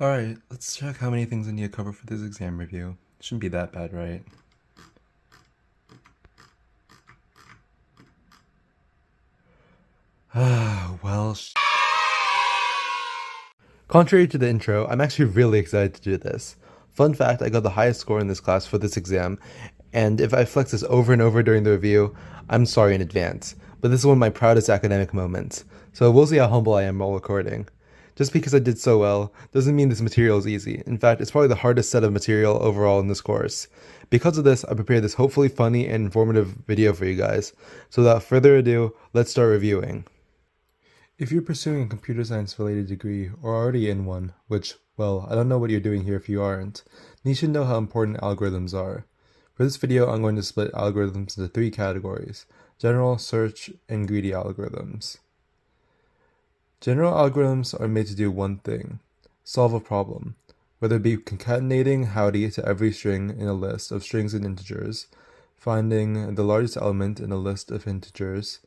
Alright, let's check how many things I need to cover for this exam review. Shouldn't be that bad, right? well, Contrary to the intro, I'm actually really excited to do this. Fun fact, I got the highest score in this class for this exam, and if I flex this over and over during the review, I'm sorry in advance. But this is one of my proudest academic moments, so we'll see how humble I am while recording. Just because I did so well doesn't mean this material is easy. In fact, it's probably the hardest set of material overall in this course. Because of this, I prepared this hopefully funny and informative video for you guys. So without further ado, let's start reviewing. If you're pursuing a computer science related degree or already in one, which, well, I don't know what you're doing here if you aren't, then you should know how important algorithms are. For this video, I'm going to split algorithms into three categories: general, search, and greedy algorithms. General algorithms are made to do one thing: solve a problem, whether it be concatenating howdy to every string in a list of strings and integers, finding the largest element in a list of integers,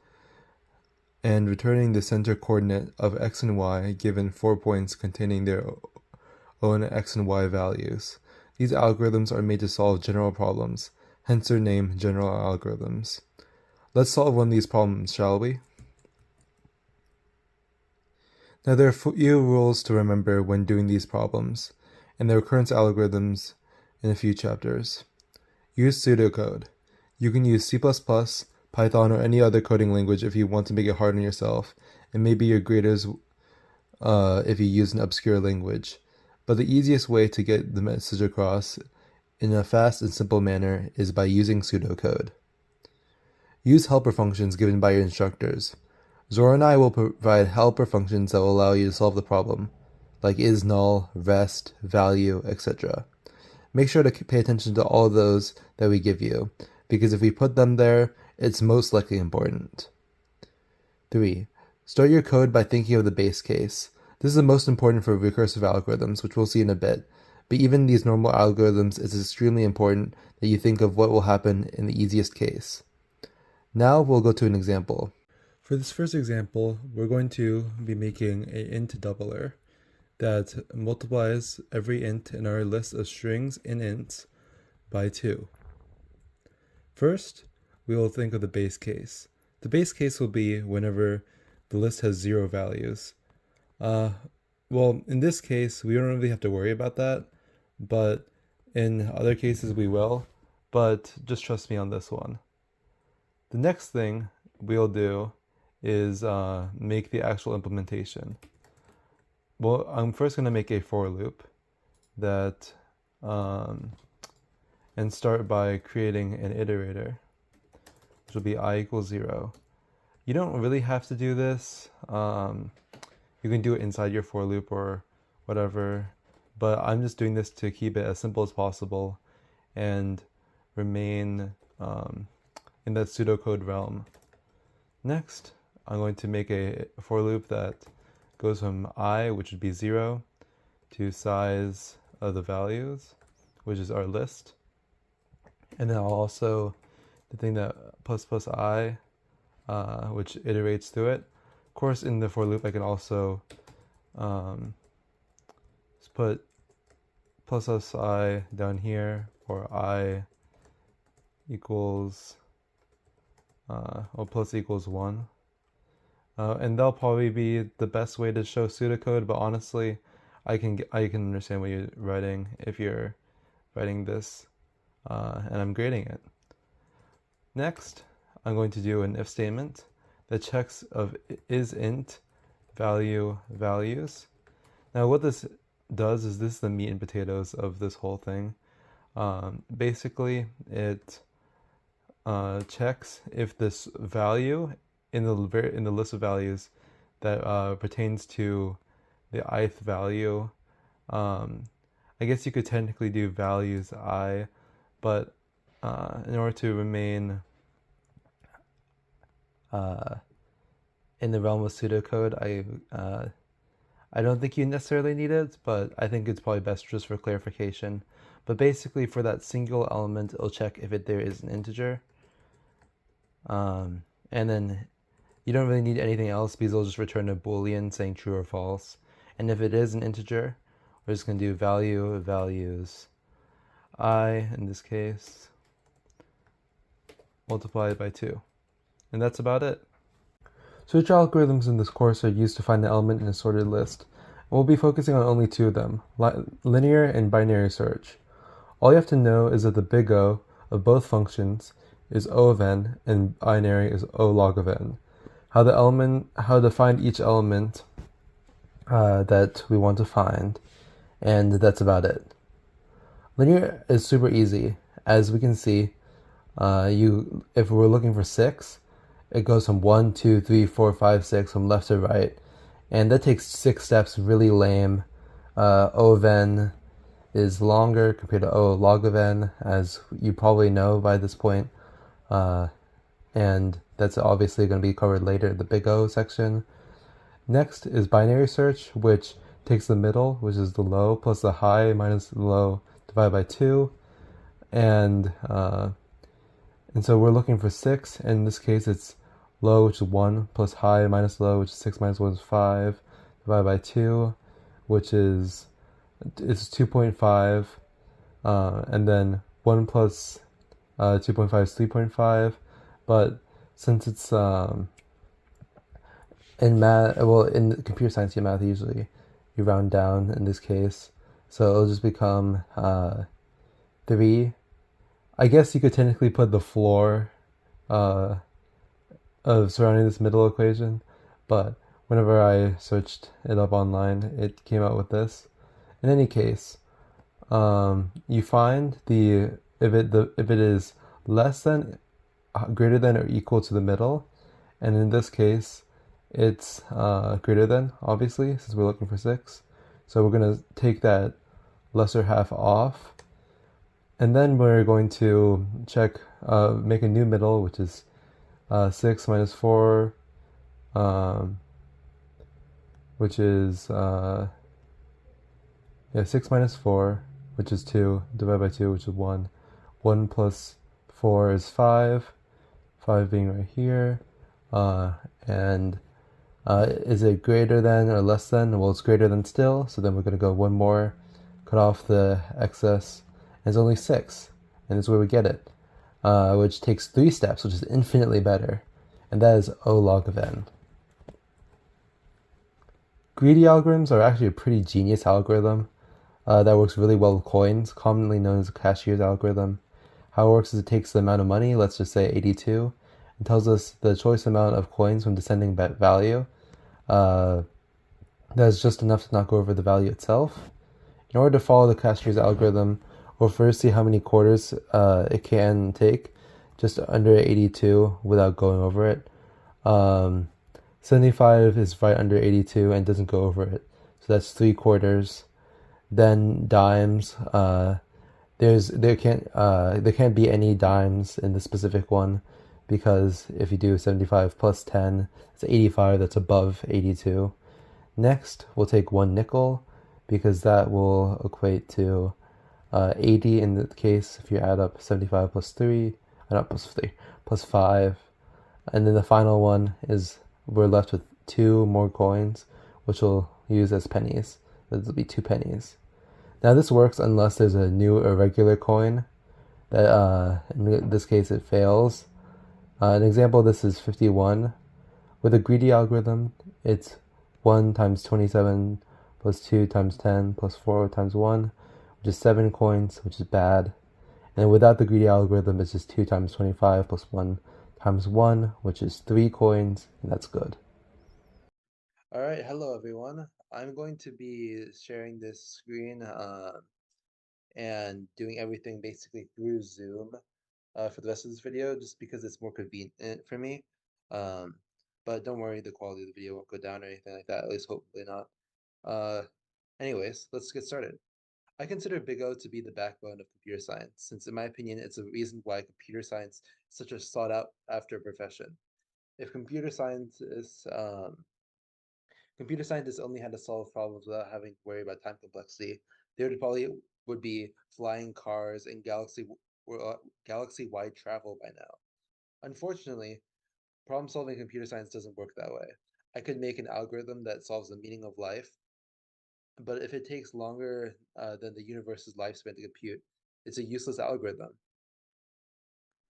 and returning the center coordinate of x and y given 4 points containing their own x and y values. These algorithms are made to solve general problems, hence their name, general algorithms. Let's solve one of these problems, shall we? Now there are few rules to remember when doing these problems, and the recurrence algorithms in a few chapters. Use pseudocode. You can use C++, Python, or any other coding language if you want to make it hard on yourself, and maybe your graders if you use an obscure language. But the easiest way to get the message across in a fast and simple manner is by using pseudocode. Use helper functions given by your instructors. Zora and I will provide helper functions that will allow you to solve the problem, like is, null, rest, value, etc. Make sure to pay attention to all of those that we give you, because if we put them there, it's most likely important. 3. Start your code by thinking of the base case. This is the most important for recursive algorithms, which we'll see in a bit, but even these normal algorithms, it's extremely important that you think of what will happen in the easiest case. Now we'll go to an example. For this first example, we're going to be making an int doubler that multiplies every int in our list of strings and ints by 2. First, we will think of the base case. The base case will be whenever the list has 0 values. Well, in this case, we don't really have to worry about that, but in other cases we will, but just trust me on this one. The next thing we'll do is make the actual implementation. Well, I'm first going to make a for loop that and start by creating an iterator, which will be I equals 0. You don't really have to do this. You can do it inside your for loop or whatever, but I'm just doing this to keep it as simple as possible and remain in that pseudocode realm. Next, I'm going to make a for loop that goes from I, which would be 0, to size of the values, which is our list. And then I'll also, the thing that plus I, which iterates through it. Of course, in the for loop, I can also just put plus I down here, or I equals, or plus equals 1. And that'll probably be the best way to show pseudocode, but honestly, I can understand what you're writing if you're writing this, and I'm grading it. Next, I'm going to do an if statement that checks of is int value values. Now what this does is, this is the meat and potatoes of this whole thing. Basically, it checks if this value in the list of values that pertains to the ith value. I guess you could technically do values I, but in order to remain in the realm of pseudocode, I don't think you necessarily need it, but I think it's probably best just for clarification. But basically, for that single element, it'll check if there is an integer. And then you don't really need anything else, because it'll just return a boolean saying true or false. And if it is an integer, we're just going to do value of values I, in this case, multiplied by 2. And that's about it. Search algorithms in this course are used to find an element in a sorted list. And we'll be focusing on only two of them, linear and binary search. All you have to know is that the big O of both functions is O of n and binary is O log of n. How to find each element that we want to find, and that's about it. Linear is super easy. As we can see, if we're looking for 6, it goes from 1, 2, 3, 4, 5, 6 from left to right, and that takes 6 steps, really lame. O of n is longer compared to O log of n, as you probably know by this point, and that's obviously going to be covered later, the big O section. Next is binary search, which takes the middle, which is the low, plus the high minus the low divided by 2, and so we're looking for 6, and in this case it's low, which is 1, plus high minus low, which is 6 minus 1 is 5, divided by 2, which is 2.5, and then 1 plus 2.5 is 3.5, but since it's in math, well, in computer science and math, usually you round down in this case, so it'll just become 3. I guess you could technically put the floor of surrounding this middle equation, but whenever I searched it up online, it came out with this. In any case, you find if it is less than, greater than, or equal to the middle, and in this case, it's greater than, obviously, since we're looking for 6. So we're going to take that lesser half off, and then we're going to check, make a new middle, which is 6 minus 4, which is 6 minus 4, which is 2, divided by 2, which is 1. 1 plus 4 is 5, 5 being right here, and is it greater than or less than? Well, it's greater than still, so then we're going to go one more, cut off the excess, and it's only 6, and that's where we get it, which takes 3 steps, which is infinitely better, and that is O log of n. Greedy algorithms are actually a pretty genius algorithm that works really well with coins, commonly known as a cashier's algorithm. How it works is it takes the amount of money, let's just say 82, and tells us the choice amount of coins from descending value. That's just enough to not go over the value itself. In order to follow the cashier's algorithm, we'll first see how many quarters it can take, just under 82 without going over it. 75 is right under 82 and doesn't go over it, so that's 3 quarters. Then dimes, there can't be any dimes in the specific one, because if you do 75 plus 10, it's 85, that's above 82. Next, we'll take 1 nickel, because that will equate to 80 in the case if you add up 75 plus 3, not plus 3, plus 5. And then the final one is we're left with 2 more coins, which we'll use as pennies. This will be 2 pennies. Now this works unless there's a new irregular coin that in this case it fails. An example of this is 51. With a greedy algorithm, it's 1 times 27 plus 2 times 10 plus 4 times 1, which is 7 coins, which is bad. And without the greedy algorithm, it's just 2 times 25 plus 1 times 1, which is 3 coins, and that's good. Alright, hello everyone. I'm going to be sharing this screen and doing everything basically through Zoom for the rest of this video, just because it's more convenient for me. But don't worry, the quality of the video won't go down or anything like that, at least hopefully not. Anyways, let's get started. I consider Big O to be the backbone of computer science, since in my opinion it's a reason why computer science is such a sought out after profession. If computer scientists only had to solve problems without having to worry about time complexity, there would be flying cars and galaxy-wide travel by now. Unfortunately, problem-solving computer science doesn't work that way. I could make an algorithm that solves the meaning of life, But if it takes longer than the universe's lifespan to compute, it's a useless algorithm.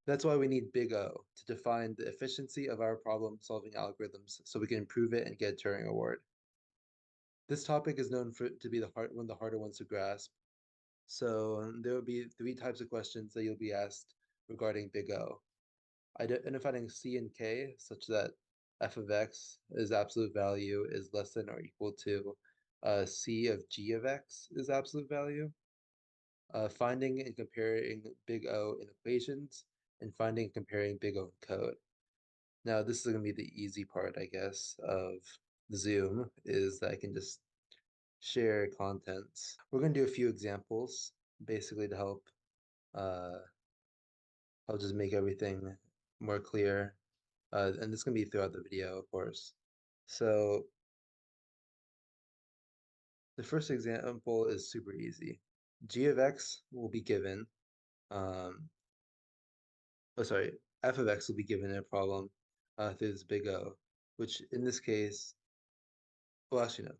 That's why we need big O to define the efficiency of our problem-solving algorithms so we can improve it and get a Turing Award. This topic is known to be one of the harder ones to grasp. So there will be three types of questions that you'll be asked regarding big O. Identifying C and K such that f of x is absolute value is less than or equal to C of g of x is absolute value. Finding and comparing big O in equations, and finding and comparing big O in code. Now, this is going to be the easy part, I guess, of Zoom, is that I can just share contents. We're going to do a few examples, basically to help I'll just make everything more clear. And this is going to be throughout the video, of course. So the first example is super easy. G of x will be given, um, oh, sorry, f of x will be given in a problem through this big O, which in this case, well, actually, no.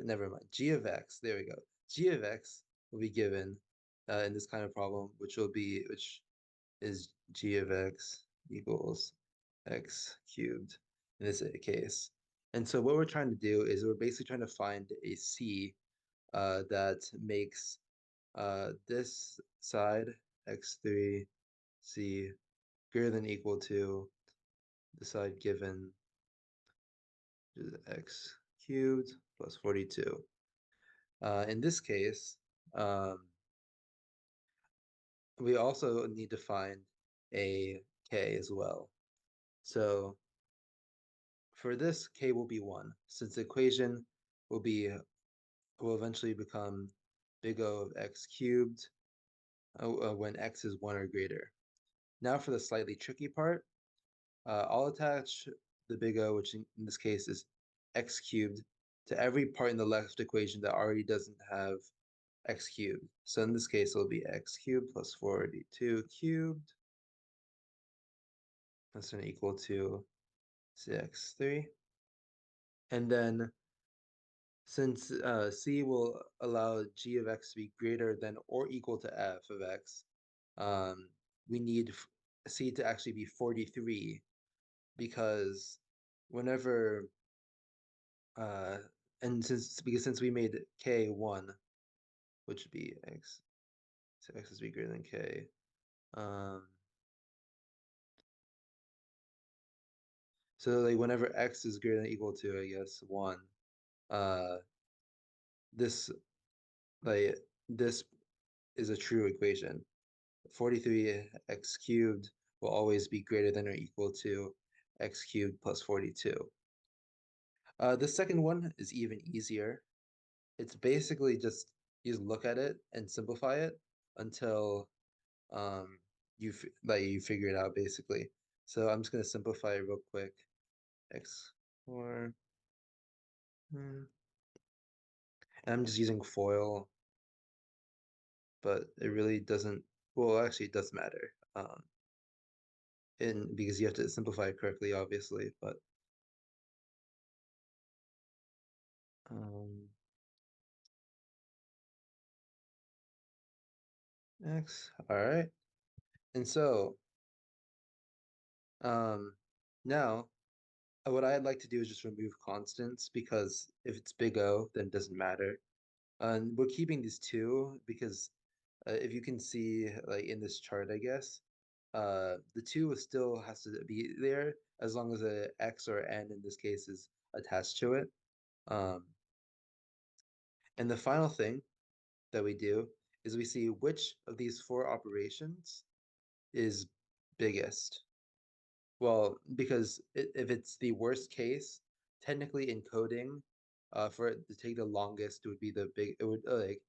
Never mind. G of x, there we go. G of x will be given in this kind of problem, which is g of x equals x cubed in this case. And so what we're trying to do is we're basically trying to find a c that makes this side x3 c greater than or equal to the side given, which is x cubed plus 42. In this case, um, we also need to find a k as well. So for this, k will be 1, since the equation will eventually become big O of x cubed when x is 1 or greater. Now for the slightly tricky part, I'll attach the big O, which in this case is x cubed, to every part in the left equation that already doesn't have x cubed. So in this case, it'll be x cubed plus 42 cubed. That's going to equal to x3. And then since C will allow g of x to be greater than or equal to f of x, we need C to actually be 43 because whenever and since we made k 1, which would be x, so x is be greater than k. So like whenever x is greater than or equal to, I guess, 1, uh this like this is a true equation. 43x cubed will always be greater than or equal to x cubed plus 42. The second one is even easier. It's basically just you just look at it and simplify it until um, you figure it out basically. So I'm just gonna simplify it real quick. X4, and I'm just using FOIL, but it really doesn't. Well, actually, it does matter. And because you have to simplify it correctly, obviously, but um, X. All right. And so um, now what I'd like to do is just remove constants because if it's big O, then it doesn't matter. And we're keeping these two because if you can see like in this chart, I guess, the two still has to be there as long as a X or N in this case is attached to it. Um, and the final thing that we do is we see which of these four operations is biggest. Well, because if it's the worst case, technically in coding, for it to take the longest, it would be it would like,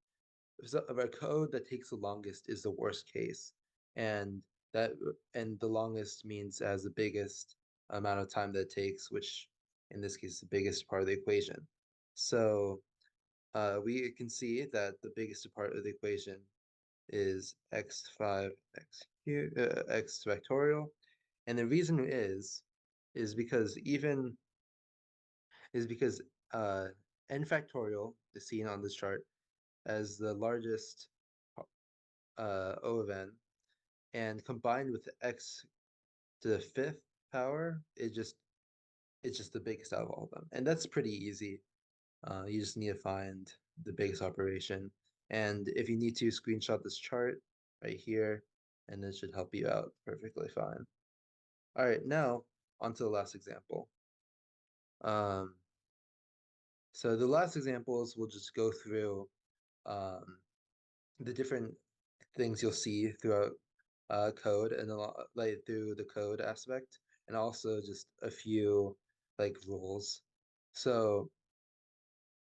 so a code that takes the longest is the worst case. And that, and the longest means it has the biggest amount of time that it takes, which in this case is the biggest part of the equation. So we can see that the biggest part of the equation is x5 x factorial. And the reason is because even is because n factorial is seen on this chart as the largest O of n, and combined with x to the fifth power, it's just the biggest out of all of them. And that's pretty easy. You just need to find the biggest operation. And if you need to screenshot this chart right here, and it should help you out perfectly fine. All right, now on to the last example. Um, so the last examples, we'll just go through um, the different things you'll see throughout code and like through the code aspect, and also just a few like rules. So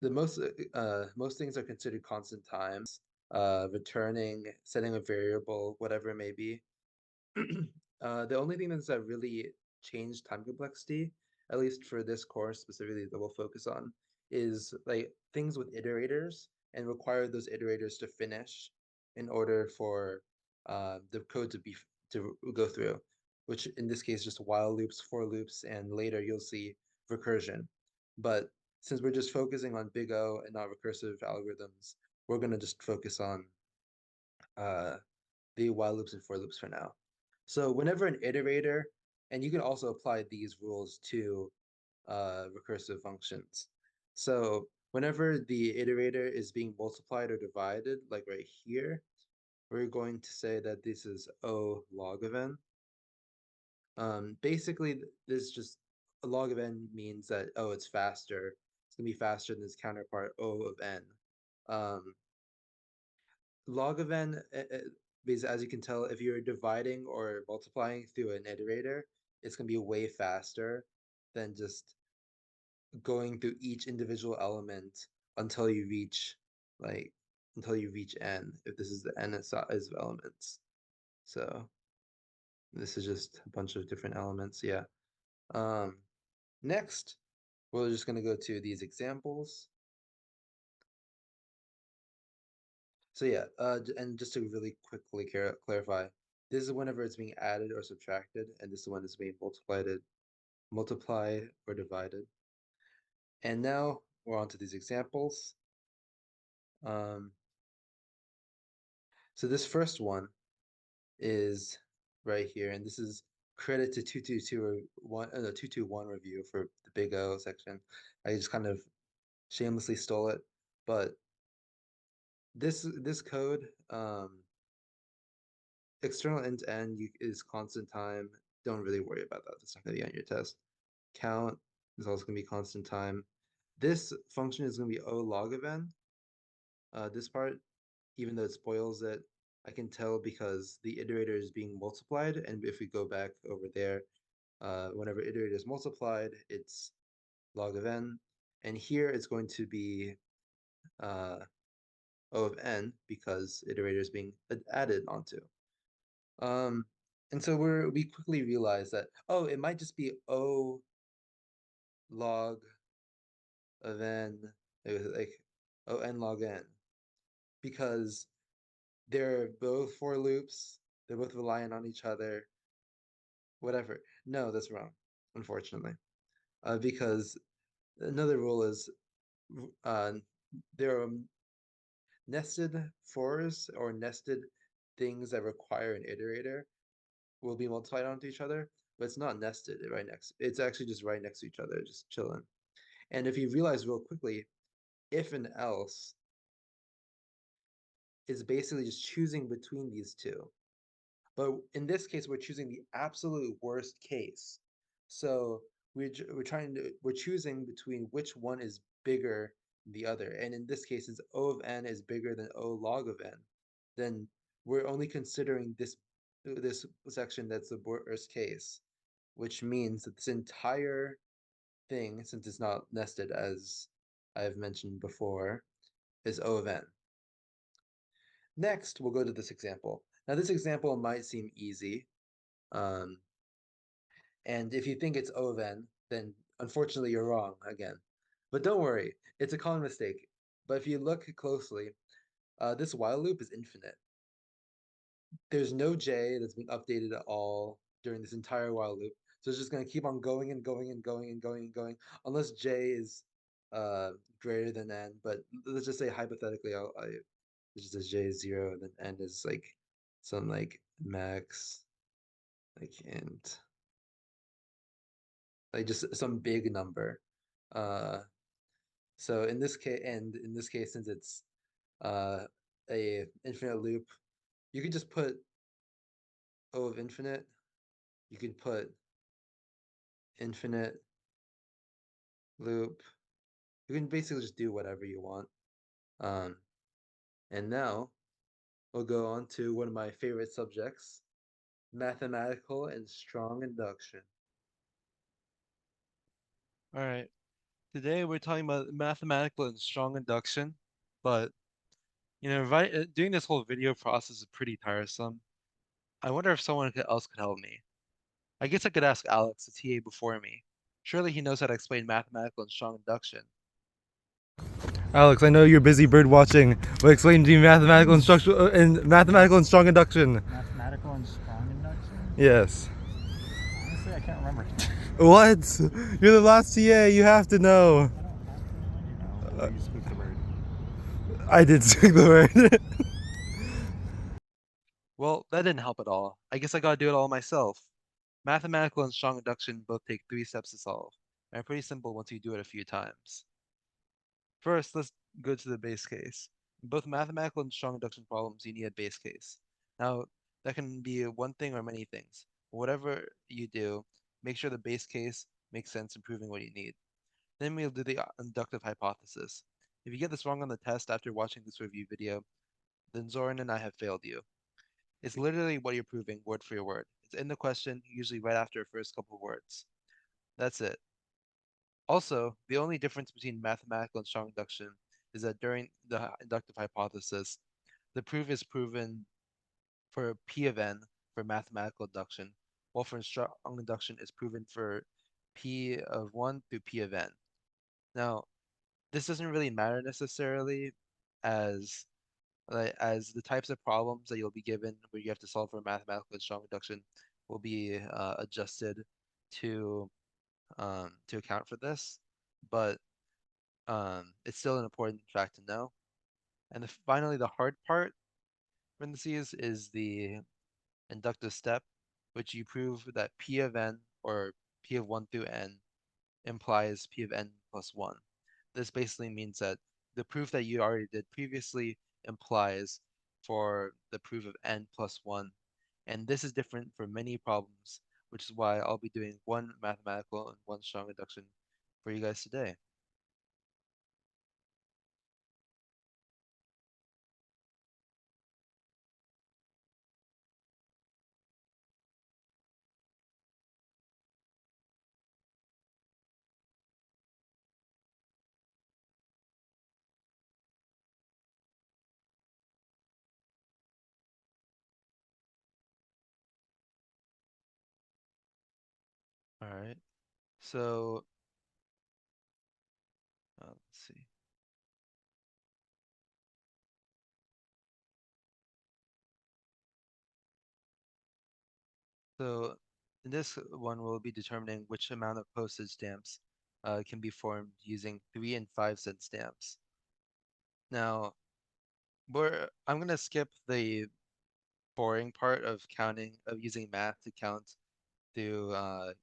the most things are considered constant times, returning, setting a variable, whatever it may be. The only thing that's that really changed time complexity, at least for this course specifically that we'll focus on, is like things with iterators and require those iterators to finish in order for the code to go through, which in this case just while loops, for loops, and later you'll see recursion. But since we're just focusing on big O and not recursive algorithms, we're gonna just focus on uh, the while loops and for loops for now. So whenever an iterator, and you can also apply these rules to recursive functions. So whenever the iterator is being multiplied or divided, like right here, we're going to say that this is O log of n. Basically, this just a log of n means that, oh, it's faster. It's gonna be faster than its counterpart O of n. Um, log of n, because as you can tell, if you're dividing or multiplying through an iterator, it's going to be way faster than just going through each individual element until you reach like until you reach n, if this is the n size of elements. So this is just a bunch of different elements. Yeah. Um, next, we're just going to go to these examples. So yeah, and just to really quickly clarify, this is whenever it's being added or subtracted, and this is when it's being multiplied or divided. And now we're on to these examples. Um, so this first one is right here, and this is credit to 222 or 221 review for the big O section. I just kind of shamelessly stole it, but this code, external end to end is constant time. Don't really worry about that. That's not going to be on your test. Count is also going to be constant time. This function is going to be O log of n. This part, even though it spoils it, I can tell because the iterator is being multiplied. And if we go back over there, whenever iterator is multiplied, it's log of n. And here it's going to be O of n because iterator is being added onto. Um, and so we quickly realize that, oh, it might just be O log of n, like O n log n, because they're both for loops, they're both reliant on each other, whatever. No, that's wrong, unfortunately. Because another rule is uh, there are nested fors or nested things that require an iterator will be multiplied onto each other, but it's not nested right next. It's actually just right next to each other, just chilling. And if you realize real quickly, if and else is basically just choosing between these two. But in this case, we're choosing the absolute worst case. So we're choosing between which one is bigger than the other. And in this case, since O of n is bigger than O log of n, then we're only considering this section that's the worst case, which means that this entire thing, since it's not nested as I've mentioned before, is O of n. Next, we'll go to this example. Now, this example might seem easy. Um, and if you think it's O of n, then unfortunately you're wrong again. But don't worry, it's a common mistake. But if you look closely, this while loop is infinite. There's no j that's been updated at all during this entire while loop. So it's just going to keep on going and going and going and going and going unless j is greater than n, but let's just say hypothetically, it's just a j0, and then n is like some like max, like int, like just some big number. Uh, so in this case, and in this case, since it's uh a infinite loop, you could just put O of infinite. You could put infinite loop. You can basically just do whatever you want. Um, and now we'll go on to one of my favorite subjects, mathematical and strong induction. All right. Today we're talking about mathematical and strong induction, but doing this whole video process is pretty tiresome. I wonder if else could help me. I guess I could ask Alex, the TA before me. Surely he knows how to explain mathematical and strong induction. Alex, I know you're busy bird watching, but explain to me mathematical and strong induction. Mathematical and strong induction? Yes. Honestly, I can't remember. What? You're the last TA. You have to know. I don't have to know, you know. Or you spook the bird. I did speak the word. Well, that didn't help at all. I guess I gotta do it all myself. Mathematical and strong induction both take 3 steps to solve, and are pretty simple once you do it a few times. First, let's go to the base case. In both mathematical and strong induction problems, you need a base case. Now, that can be one thing or many things. Whatever you do, make sure the base case makes sense in proving what you need. Then we'll do the inductive hypothesis. If you get this wrong on the test after watching this review video, then Zoran and I have failed you. It's literally what you're proving, word for word. It's in the question, usually right after the first couple of words. That's it. Also, the only difference between mathematical and strong induction is that during the inductive hypothesis, the proof is proven for P of n for mathematical induction, while for strong induction is proven for P of 1 through P of n. Now, this doesn't really matter necessarily as as the types of problems that you'll be given where you have to solve for mathematical and strong induction will be adjusted to account for this, but it's still an important fact to know. And finally, the hard part, parentheses, is the inductive step, which you prove that P of n, or P of 1 through n, implies P of n plus 1. This basically means that the proof that you already did previously implies for the proof of n plus 1. And this is different for many problems, which is why I'll be doing one mathematical and one strong induction for you guys today. All right. So let's see. So in this one, we'll be determining which amount of postage stamps can be formed using 3 and 5 cent stamps. Now, I'm gonna skip the boring part of using math to count through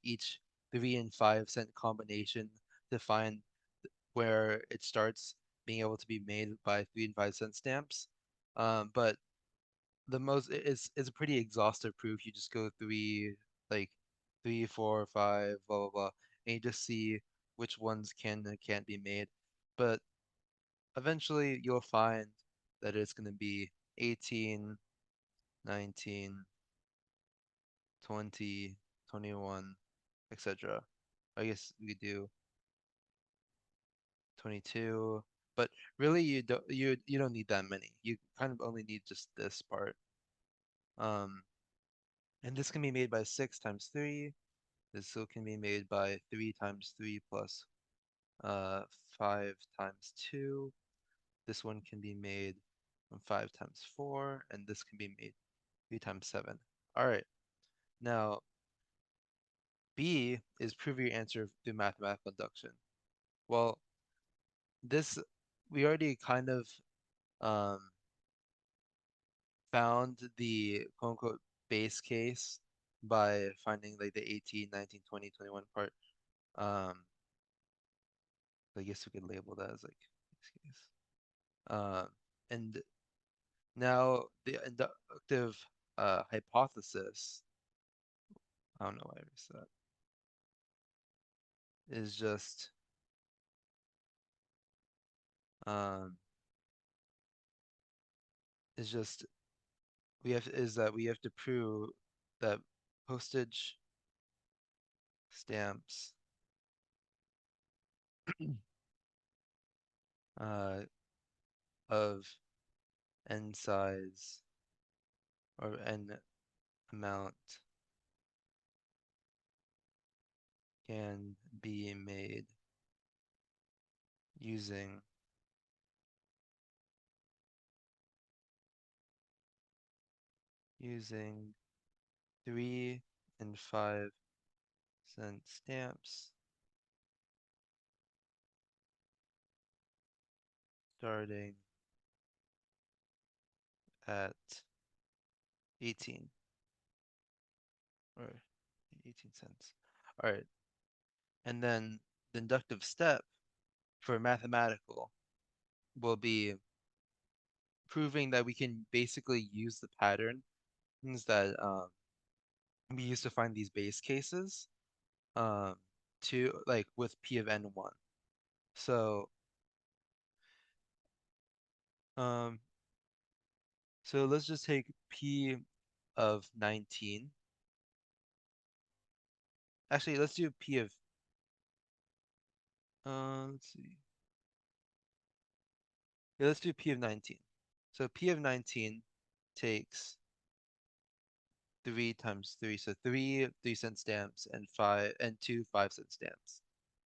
each 3 and 5 cent combination to find where it starts being able to be made by 3 and 5 cent stamps. But it's a pretty exhaustive proof. You just go like 3, 4, 5, blah blah blah, and you just see which ones can and can't be made. But eventually you'll find that it's going to be 18, 19, 20, 21, etc. I guess we do 22, but really you don't need that many. You kind of only need just this part. Um, and this can be made by 6 times 3. This still can be made by 3 times 3 plus uh 5 times 2. This one can be made from 5 times 4, and this can be made 3 times 7. All right. Now, B is prove your answer through mathematical induction. Well, this we already kind of um found the quote unquote base case by finding like the 18, 19, 20, 21 part. I guess we could label that as like base case. And now the inductive hypothesis, I don't know why I missed that, is just um is just we have to prove that postage stamps uh of n size or n amount can be made using using 3 and 5 cent stamps starting at 18 or 18 cents. All right. And then the inductive step for mathematical will be proving that we can basically use the patterns that we use to find these base cases um, to like with p of n1. So um, so let's just take p of 19. Actually, let's do p of let's see. Yeah, let's do p of 19. So p of 19 takes 3 times 3, so 3 3-cent stamps and 2 5-cent stamps.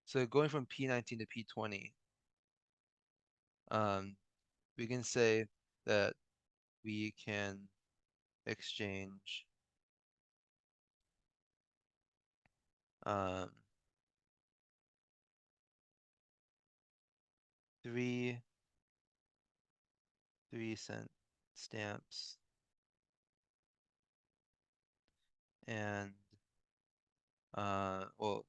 So going from p19 to p20, we can say that we can exchange um, 3 3-cent stamps and well,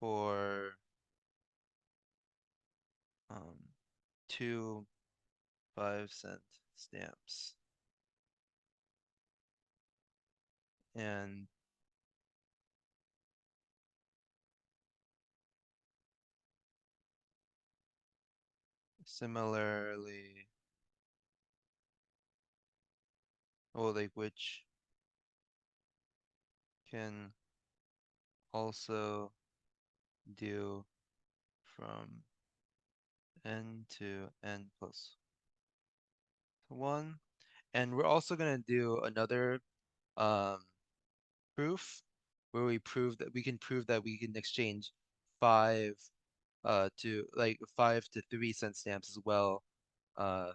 for 2 5-cent stamps and similarly, well, like which can also do from n to n plus 1. And we're also going to do another um, proof where we prove that we can exchange 5 to like 5 to 3-cent stamps as well, uh,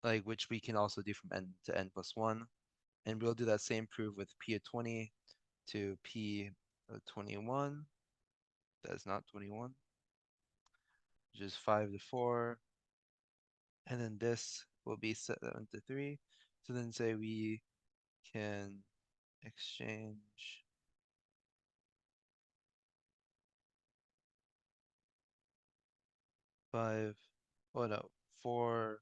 like which we can also do from n to n plus 1. And we'll do that same proof with p of 20 to p of 21. That's not 21, which is 5 to 4. And then this will be 7 to 3. So then say we can exchange 5, oh no, 4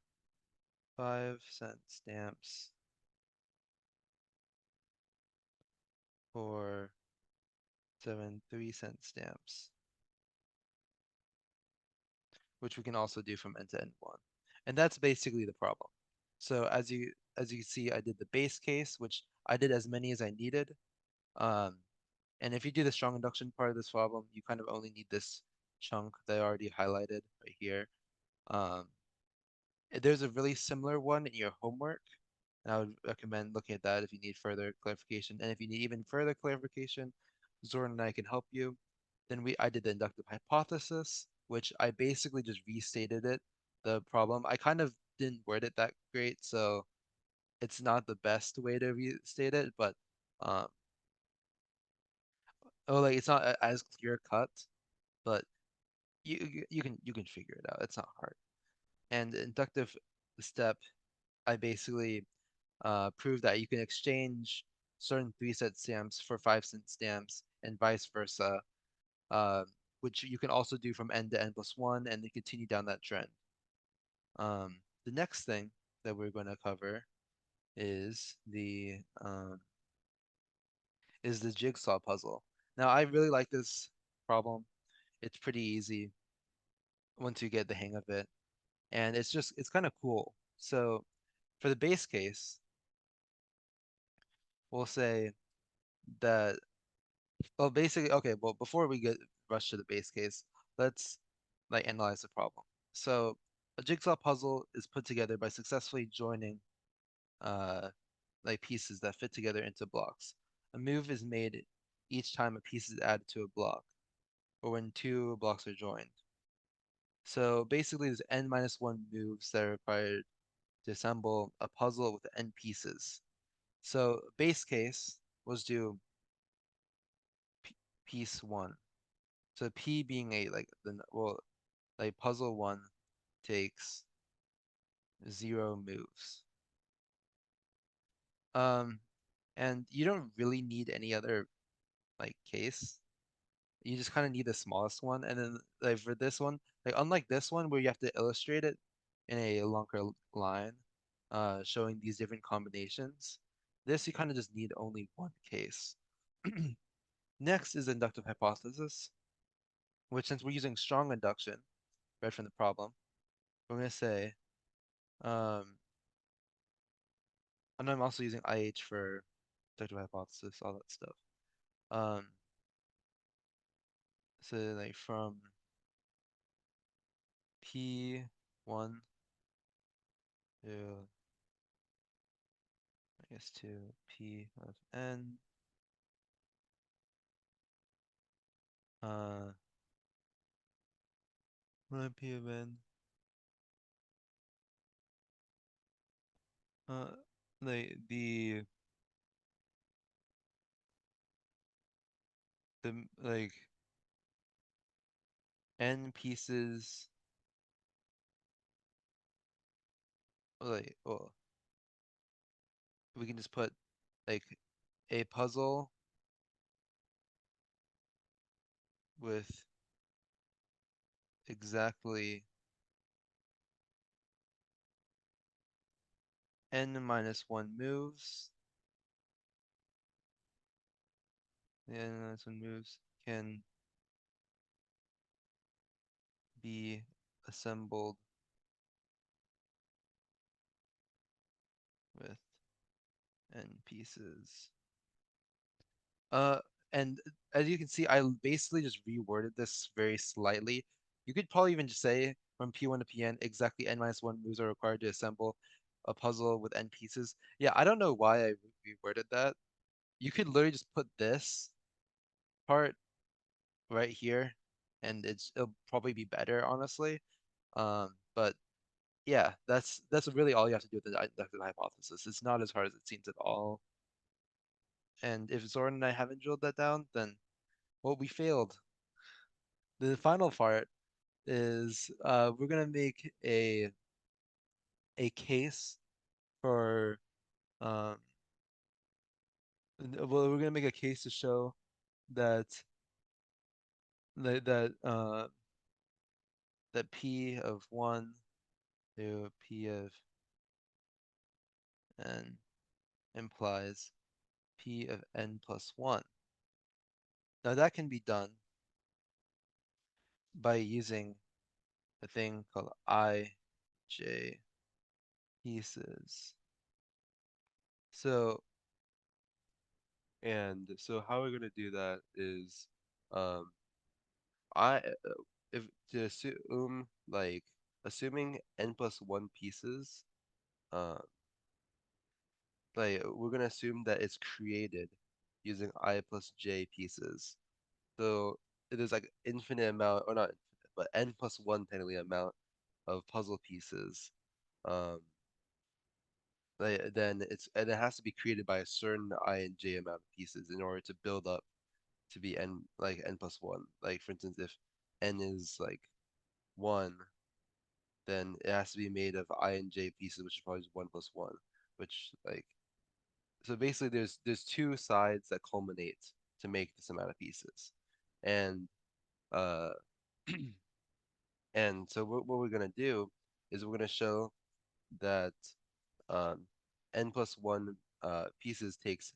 5-cent stamps for 7 3-cent stamps, which we can also do from n to n1. And that's basically the problem. So as you see, I did the base case, which I did as many as I needed. And if you do the strong induction part of this problem, you kind of only need this chunk that I already highlighted right here. Um, there's a really similar one in your homework, and I would recommend looking at that if you need further clarification. And if you need even further clarification, Zoran and I can help you. Then I did the inductive hypothesis, which I basically just restated it, the problem. I kind of didn't word it that great, so it's not the best way to restate it, but um, Oh, like it's not as clear cut, but you can figure it out. It's not hard. And inductive step, I basically prove that you can exchange certain 3-cent stamps for 5-cent stamps and vice versa, uh, which you can also do from n to n+1 and then continue down that trend. The next thing that we're going to cover is the jigsaw puzzle. Now, I really like this problem. It's pretty easy once you get the hang of it, and it's kind of cool. So for the base case, we'll say that, well, basically, okay, well, before we get rush to the base case, let's like analyze the problem. So a jigsaw puzzle is put together by successfully joining uh like pieces that fit together into blocks. A move is made each time a piece is added to a block, or when two blocks are joined. So basically, there's n-1 moves that are required to assemble a puzzle with n pieces. So base case was do piece 1. So P being a like puzzle 1 takes 0 moves. And you don't really need any other like case. You just kind of need the smallest one, and then like for this one, like unlike this one where you have to illustrate it in a longer line, showing these different combinations, this you kind of just need only one case. Next is inductive hypothesis, which since we're using strong induction, right from the problem, we're gonna say, and I'm also using IH for inductive hypothesis, all that stuff. Um, so like from P1 to I guess to P of n, uh, P of n, uh, like n pieces, like, well, we can just put like a puzzle with exactly n-1 moves. The n-1 moves can be assembled with n pieces. Uh, and as you can see, I basically just reworded this very slightly. You could probably even just say from P1 to Pn, exactly n-1 moves are required to assemble a puzzle with n pieces. Yeah, I don't know why I reworded that. You could literally just put this part right here, and it'll probably be better, honestly. But yeah, that's really all you have to do with the inductive hypothesis. It's not as hard as it seems at all. And if Zoran and I haven't drilled that down, then well, we failed. The final part is we're gonna make a case for um well, we're gonna make a case to show that that that P of 1 to P of n implies P of n+1. Now that can be done by using a thing called IJ pieces. So how we're gonna do that is um I if to assume like assuming n+1 pieces, uh like we're gonna assume that it's created using I plus j pieces. So it is like infinite amount, or not infinite, but n+1 technically amount of puzzle pieces. Um, then it has to be created by a certain I and j amount of pieces in order to build up to be n like n plus 1. Like for instance, if n is like 1, then it has to be made of I and j pieces, which is probably just 1 plus 1, which like so basically there's two sides that culminate to make this amount of pieces. And uh and so what we're gonna do is we're gonna show that um, n plus 1 pieces takes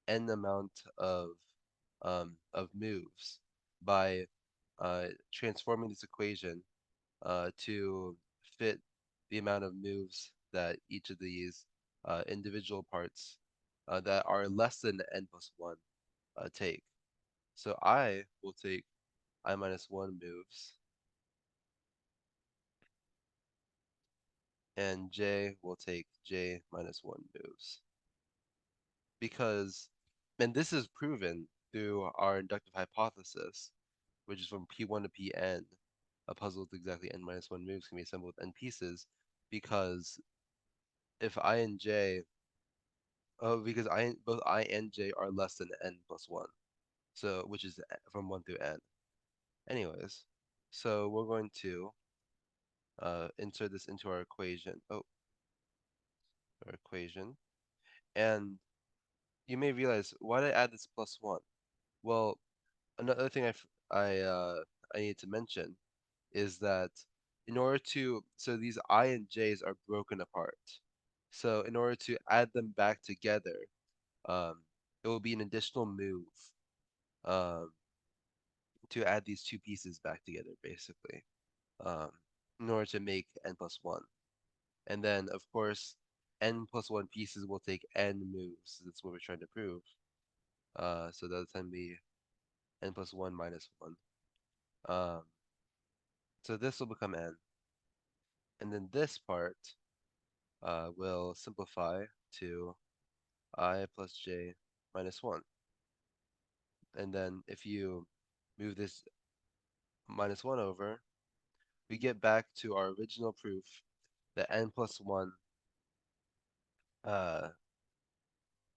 n amount of moves by transforming this equation to fit the amount of moves that each of these individual parts that are less than n plus 1 take. So I will take I minus 1 moves, and j will take j minus 1 moves. Because, and this is proven through our inductive hypothesis, which is from P1 to Pn, a puzzle with exactly n minus 1 moves can be assembled with n pieces, because if I and j, because both I and j are less than n plus 1, so which is from 1 through n. Anyways, so we're going to insert this into our equation. Oh, our equation. And you may realize, why did I add this plus 1? Well, another thing I need to mention is that in order to so these I and J's are broken apart. So in order to add them back together, it will be an additional move um, to add these two pieces back together, basically, um, in order to make n plus 1. And then, of course, n plus 1 pieces will take n moves. That's what we're trying to prove. So that's going to be n plus 1 minus 1. Um, so this will become n. And then this part will simplify to I plus j minus 1. And then if you move this minus 1 over, we get back to our original proof that n plus 1, uh,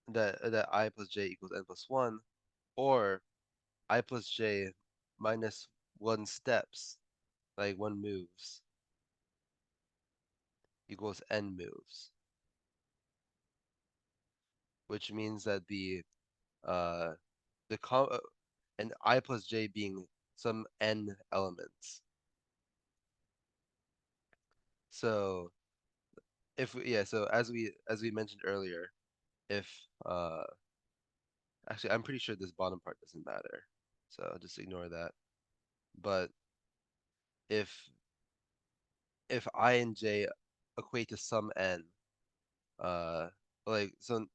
that I plus j equals n plus 1, or I plus j minus 1 steps, like 1 moves, equals n moves. Which means that uh, and I plus j being some n elements. So so as we mentioned earlier, if actually I'm pretty sure this bottom part doesn't matter, so just ignore that. But if I and j equate to some n, uh, like some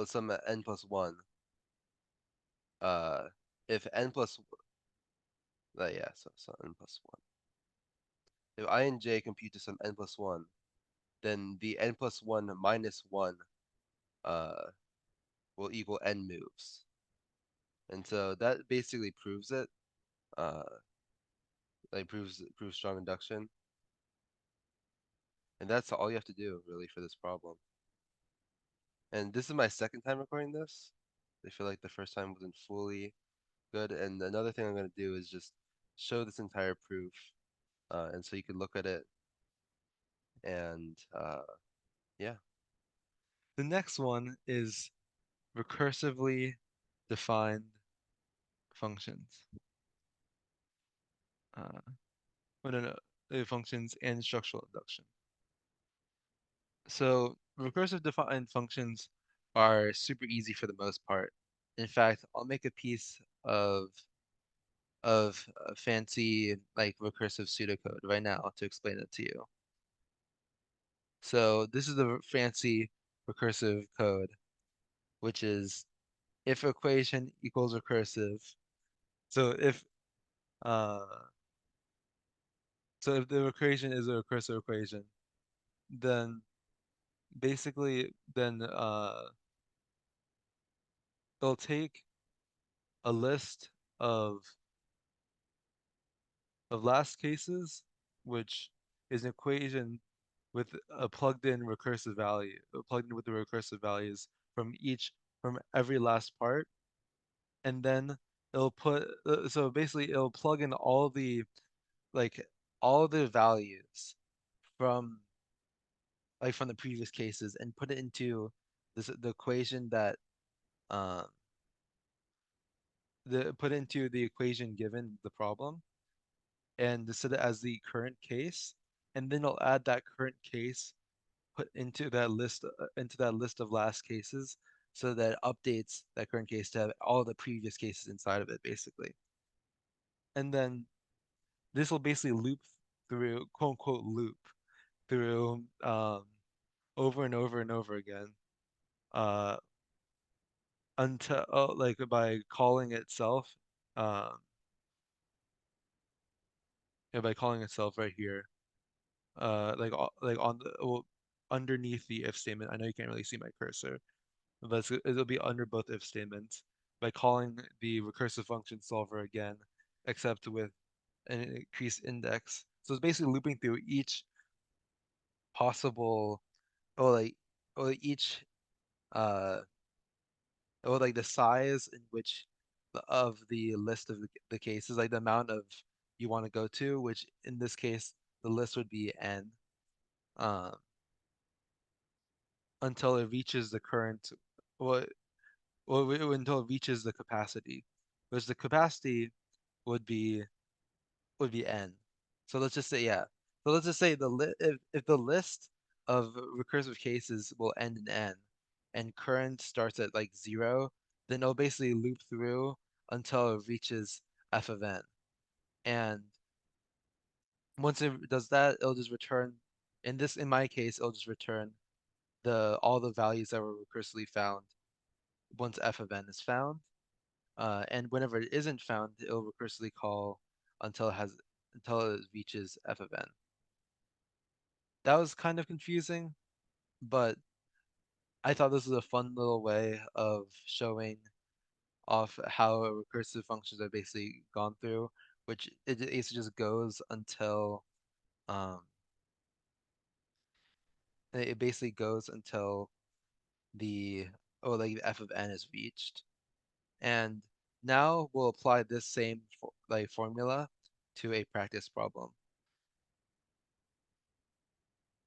some n plus 1, uh, if n plus so n plus 1. If I and j compute to some n plus 1, then the n plus 1 minus 1 uh, will equal n moves. And so that basically proves it. Uh, like proves strong induction. And that's all you have to do really for this problem. And this is my second time recording this. I feel like the first time wasn't fully good. And another thing I'm going to do is just show this entire proof. And so you can look at it. And yeah. The next one is recursively defined functions. Functions and structural induction. So recursive defined functions are super easy for the most part. In fact, I'll make a piece of fancy like recursive pseudocode right now to explain it to you. So this is the fancy recursive code, which is if equation equals recursive. So if uh so if the equation is a recursive equation, then basically they'll take a list of last cases, which is an equation with a plugged in recursive value, plugged in with the recursive values from every last part, and then it'll put so basically it'll plug in like all the values from from the previous cases and put it into the equation that um put it into the equation given the problem and set it as the current case, and then it'll add that current case put into that list of last cases so that it updates that current case to have all the previous cases inside of it basically. And then this will basically loop through, quote unquote loop through over and over and over again uh until like by calling itself um yeah, by calling itself right here like on the well, underneath the if statement. I know you can't really see my cursor, but it'll be under both if statements by calling the recursive function solver again, except with an increased index. So it's basically looping through each possible or like or each uh or like the size in which of the list of the cases, like the amount of you want to go to, which in this case the list would be n, um, until it reaches the current, well, until it reaches the capacity, which the capacity would be n. So let's just say yeah. So let's just say if the list of recursive cases will end in n, and current starts at like 0, then it'll basically loop through until it reaches f of n. And once it does that, it'll just return. In my case, it'll just return all the values that were recursively found once f of n is found. And whenever it isn't found, it'll recursively call until it reaches f of n. That was kind of confusing, but I thought this was a fun little way of showing off how recursive functions are basically gone through, which it basically just goes until um, it basically goes until the like f of n is reached. And now we'll apply this same formula to a practice problem.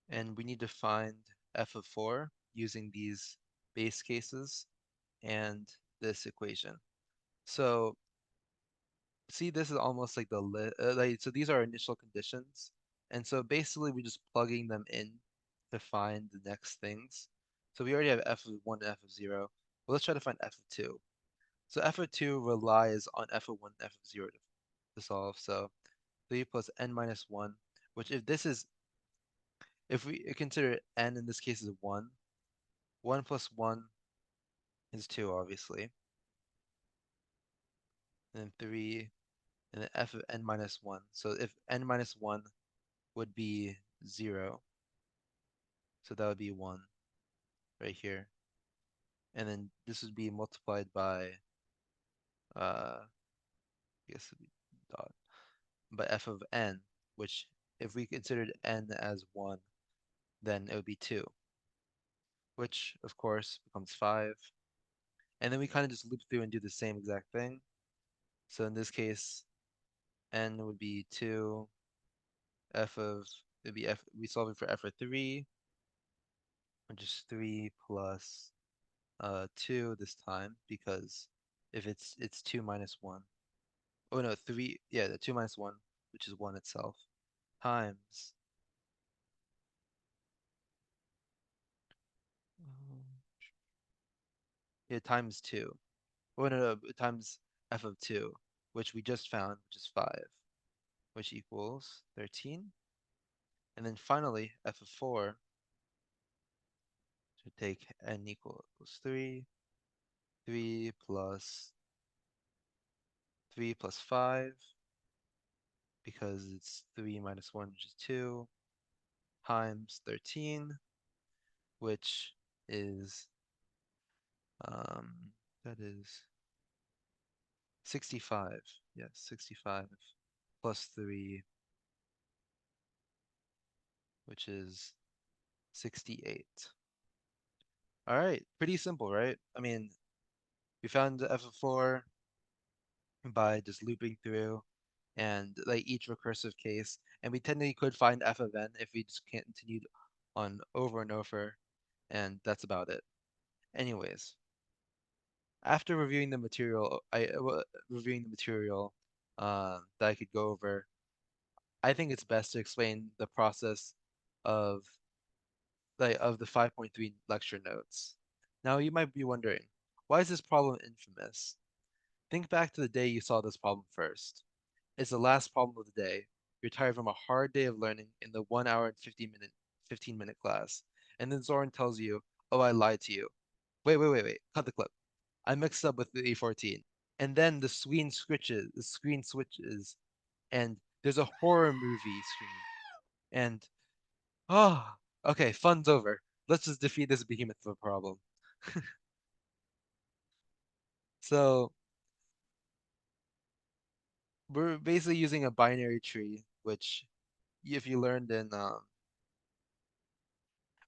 And we need to find f of 4 using these base cases and this equation. So see, this is almost like so these are initial conditions. And so basically we're just plugging them in to find the next things. So we already have f of 1 and f of 0. Well, let's try to find f of 2. So f of 2 relies on f of 1 and f of 0 to solve. So 3 plus n minus 1, which if we consider n in this case is 1, 1 plus 1 is 2, obviously. And then 3, and then f of n minus 1. So if n minus 1 would be 0, so that would be 1 right here. And then this would be multiplied by, I guess it would be dot, by f of n, which if we considered n as 1, then it would be 2, which of course becomes 5. And then we kind of just loop through and do the same exact thing. So in this case, n would be 2, it'd be we solving for f of 3, which is 3 plus 2 this time, because if it's 2 minus 1. Oh no, 3, yeah, the 2 minus 1, which is 1 itself, times yeah, times 2. Oh no, times f of 2, which we just found, which is 5, which equals 13. And then finally, f of 4 should take n equals 3, 3 plus 5, because it's 3 minus 1, which is 2, times 13, which is that is 65. Yes, 65 plus 3, which is 68. All right, pretty simple, right? I mean, we found f of 4, by just looping through and like each recursive case, and we technically could find f of n if we just continued on over and over, and that's about it. Anyways, after reviewing the material, reviewing the material that I could go over, I think it's best to explain the process of the 5.3 lecture notes. Now you might be wondering, why is this problem infamous? Think back to the day you saw this problem first. It's the last problem of the day. You're tired from a hard day of learning in the 1 hour and 15-minute class. And then Zoran tells you, "Oh, I lied to you." Wait. Cut the clip. I mixed up with the E14. And then the screen switches, and there's a horror movie screen. And oh, okay, fun's over. Let's just defeat this behemoth of a problem. So we're basically using a binary tree, which if you learned in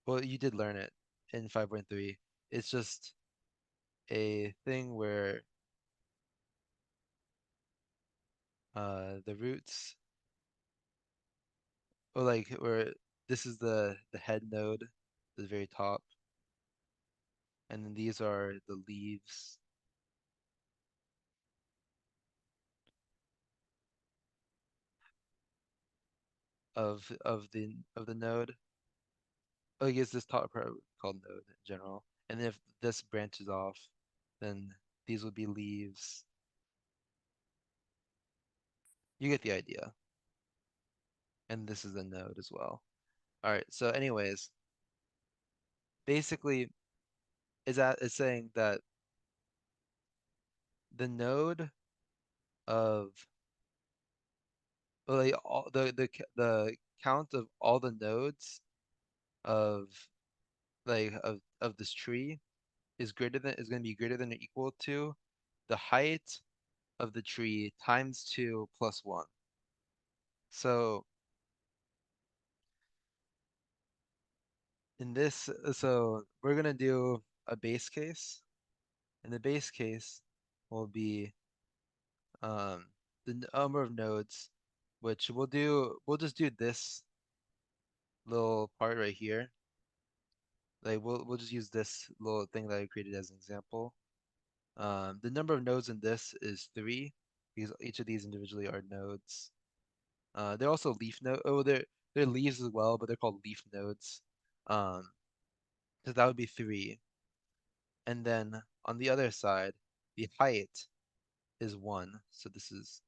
well, you did learn it in 5.3. It's just a thing where the roots, or like where this is the head node, the very top, and then these are the leaves of the node. Oh, I guess this top part called node in general. And if this branches off, then these would be leaves. You get the idea. And this is a node as well. All right. So, anyways, basically, is saying that the node of well, like all the count of all the nodes of of this tree is going to be greater than or equal to the height of the tree times 2 plus 1. So so we're gonna do a base case, and the base case will be the number of nodes, which we'll just do this little part right here. Like we'll just use this little thing that I created as an example. The number of nodes in this is 3 because each of these individually are nodes. They're also leaf node. Oh, they're leaves as well, but they're called leaf nodes. So that would be 3. And then on the other side, the height is 1. So this is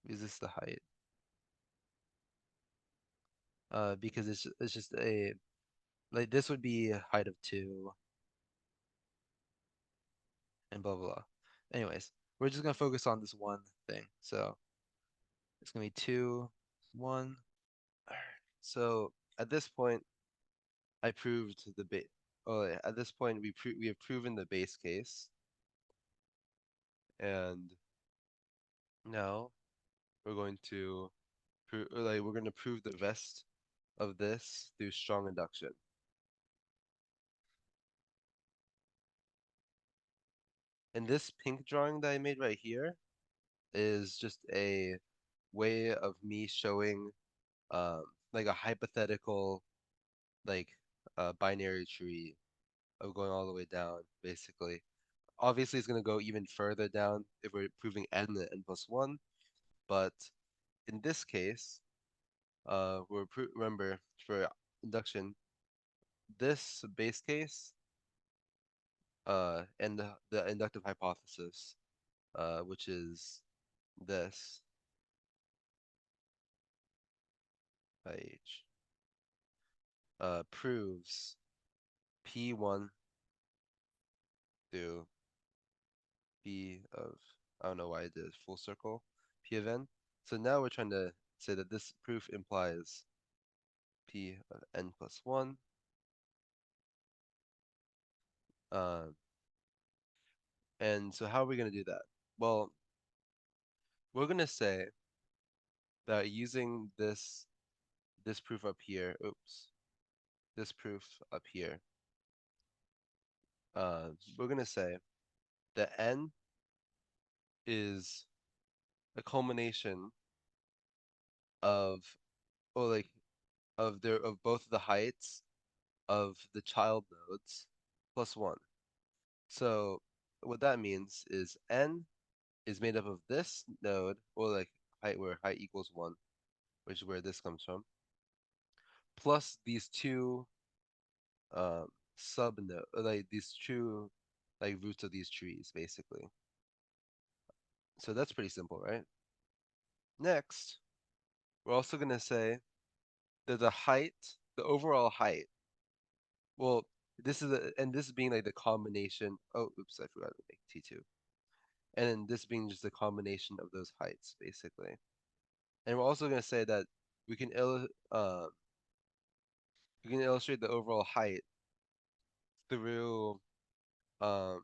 this the height? Because it's just a like this would be a height of 2 and blah blah blah. Anyways, we're just gonna focus on this one thing. So it's gonna be 2, 1. So at this point, I proved the base. Oh, yeah, at this point, we have proven the base case, and now we're going to we're going to prove the rest of this through strong induction. And this pink drawing that I made right here is just a way of me showing like a hypothetical like binary tree of going all the way down, basically. Obviously, it's going to go even further down if we're proving n and n plus 1, but in this case, remember for induction, this base case and the inductive hypothesis, which is this proves P1 through P of, I don't know why I did full circle, P of n. So now we're trying to say that this proof implies P of n plus 1. And so how are we going to do that? Well, we're going to say that using this proof up here, this proof up here, we're going to say that n is a culmination of, or like, of both the heights of the child nodes plus 1. So what that means is n is made up of this node, or like height where height equals 1, which is where this comes from, plus these two sub node, like these two like roots of these trees, basically. So that's pretty simple, right? Next, we're also gonna say that the height, the overall height, well, this being like the combination. Oh, oops, I forgot to make T2. And then this being just the combination of those heights, basically. And we're also gonna say that we can we can illustrate the overall height through um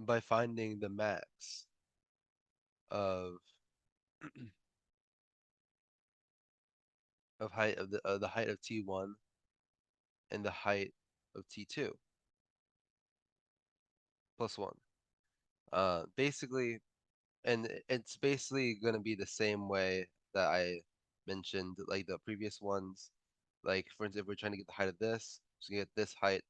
by finding the max of height of the height of T1 and the height of T2 plus 1. Basically, and it's basically gonna be the same way that I mentioned like the previous ones. Like for instance, if we're trying to get the height of this, so you get this height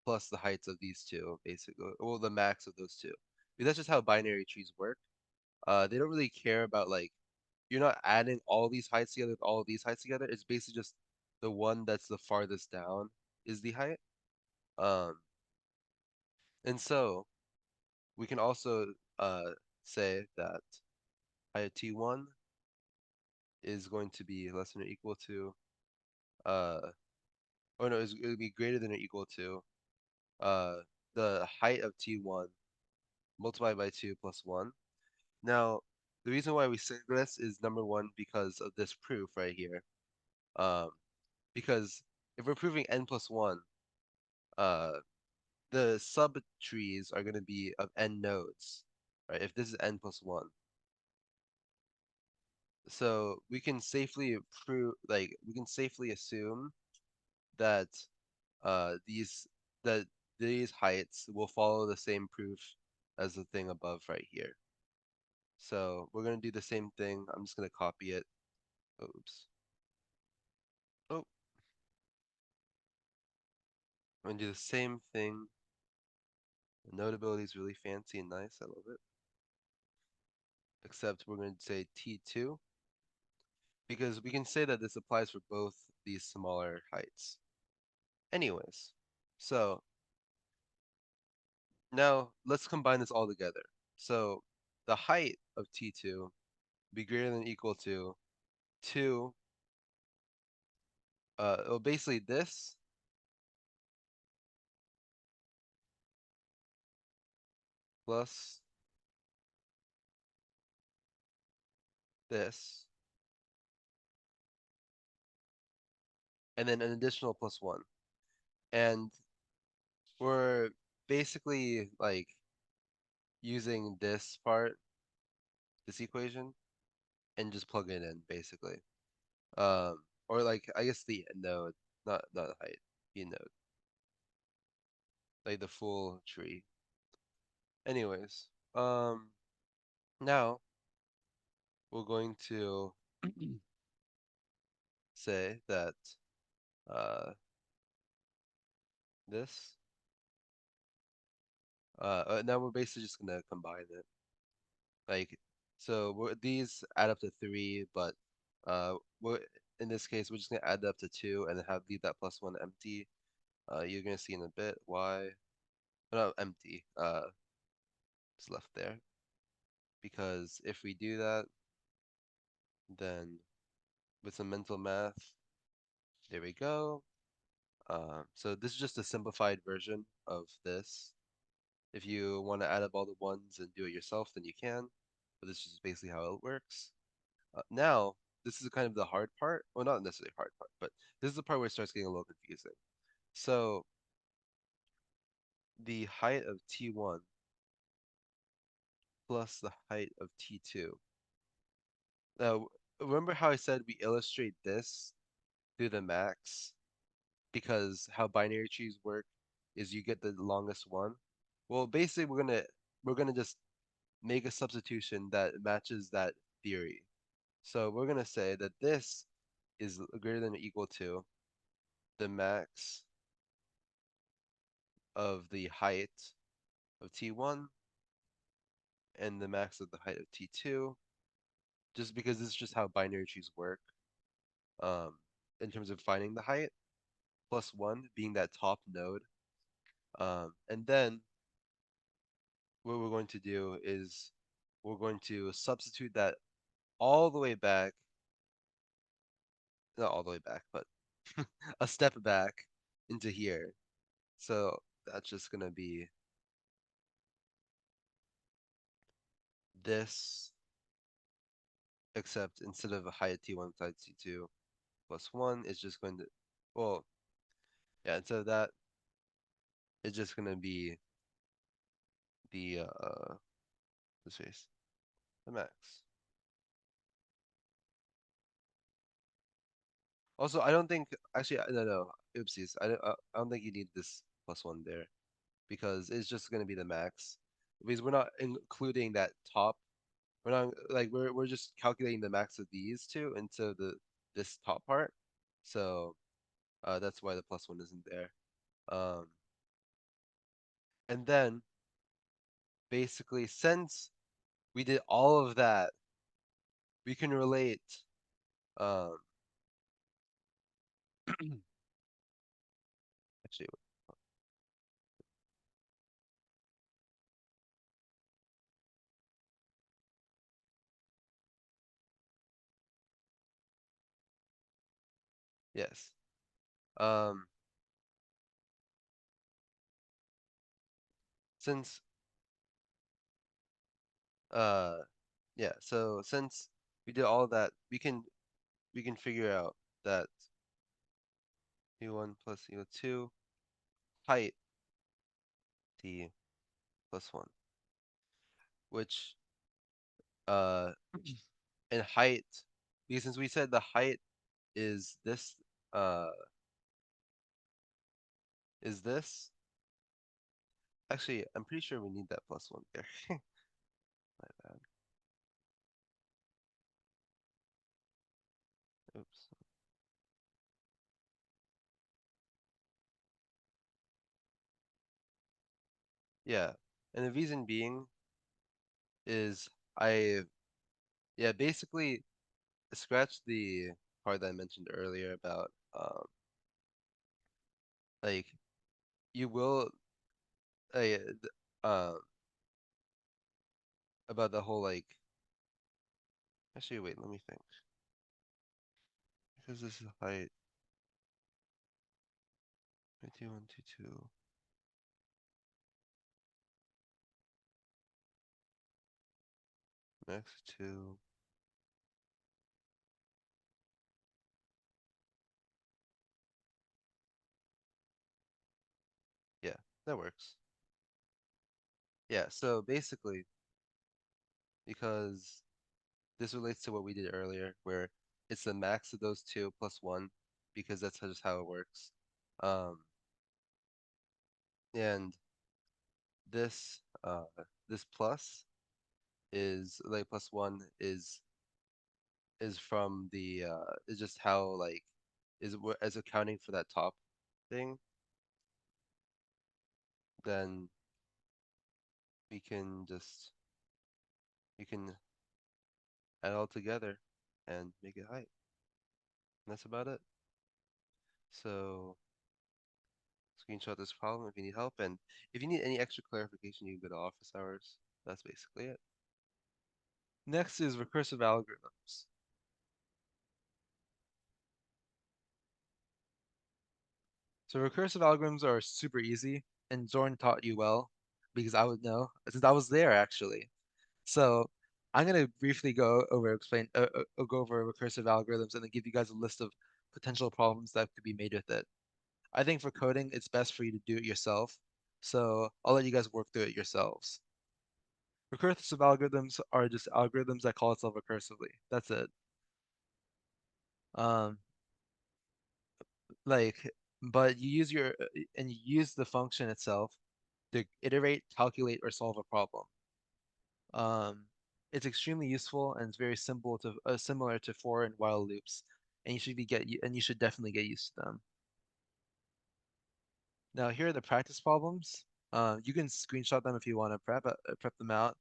plus the heights of these two, basically, or the max of those two. Because that's just how binary trees work. They don't really care about like, you're not adding all these heights together with all of these heights together. It's basically just the one that's the farthest down is the height. Um, and so we can also say that height T1 is going to be less than or equal to, uh, or no, it would be greater than or equal to uh, the height of T1 multiplied by 2 plus 1. Now, the reason why we say this is number one, because of this proof right here. Um, because if we're proving n plus 1, uh, the subtrees are going to be of n nodes, right? If this is n plus 1. So we can safely prove, like, we can safely assume that these that these heights will follow the same proof as the thing above right here. So we're gonna do the same thing. I'm just gonna copy it. Oops. Oh, I'm gonna do the same thing. The notability is really fancy and nice. I love it. Except we're gonna say T2 because we can say that this applies for both these smaller heights. Anyways, so now let's combine this all together. So the height of T2 be greater than or equal to 2, well, basically this plus this, and then an additional plus 1. And we're basically like using this part, this equation, and just plug it in basically. Or like I guess the node, not height, the node, like the full tree. Anyways, now we're going to say that uh this now we're basically just gonna combine it. Like, so these add up to 3, but we're, in this case, we're just gonna add up to 2 and then leave that plus 1 empty. You're gonna see in a bit why. No, empty. It's left there. Because if we do that, then with some mental math, there we go. So this is just a simplified version of this. If you want to add up all the ones and do it yourself, then you can. But this is basically how it works. Now, this is kind of the hard part. Well, not necessarily hard part, but this is the part where it starts getting a little confusing. So the height of T1 plus the height of T2. Now, remember how I said we illustrate this through the max? Because how binary trees work is you get the longest one. Well, basically, we're gonna we're gonna just make a substitution that matches that theory. So we're gonna say that this is greater than or equal to the max of the height of T1 and the max of the height of T2, just because this is just how binary trees work, um, in terms of finding the height, plus 1 being that top node. And then what we're going to do is we're going to substitute that all the way back, not all the way back, but a step back into here. So that's just gonna be this, except instead of a height T1 side T2 plus 1, it's just going to, well, yeah, instead of that, it's just gonna be the this face, the max. Also, I don't think actually no, oopsies. I don't think you need this plus 1 there because it's just gonna be the max because we're not including that top. We're not like we're just calculating the max of these two into this top part. So that's why the plus 1 isn't there. Um, and then basically since we did all of that, we can relate um actually yes. Um since uh yeah, so since we did all that, we can figure out that u1 plus u2 height t plus 1, which uh and height, because since we said the height is this uh is this actually I'm pretty sure we need that plus 1 there. My bad. Oops. Yeah, and the reason being is I yeah, basically scratch the part that I mentioned earlier about like you will uh, th- um about the whole like actually wait, let me think, because this is height T1 T2 max 2. Yeah, that works. Yeah, so basically because this relates to what we did earlier where it's the max of those two plus 1 because that's just how it works. Um and this this plus is like plus 1 is from the is just how like as accounting for that top thing, then we can just you can add all together and make it height. And that's about it. So screenshot this problem if you need help, and if you need any extra clarification, you can go to office hours. That's basically it. Next is recursive algorithms. So recursive algorithms are super easy, and Zorn taught you well because I would know since I was there actually. So I'm gonna briefly go over recursive algorithms and then give you guys a list of potential problems that could be made with it. I think for coding, it's best for you to do it yourself. So I'll let you guys work through it yourselves. Recursive algorithms are just algorithms that call itself recursively. That's it. Um, like, but you use and you use the function itself to iterate, calculate, or solve a problem. It's extremely useful and it's very simple to similar to for and while loops, and you should definitely get used to them. Now here are the practice problems. You can screenshot them if you want to prep them out,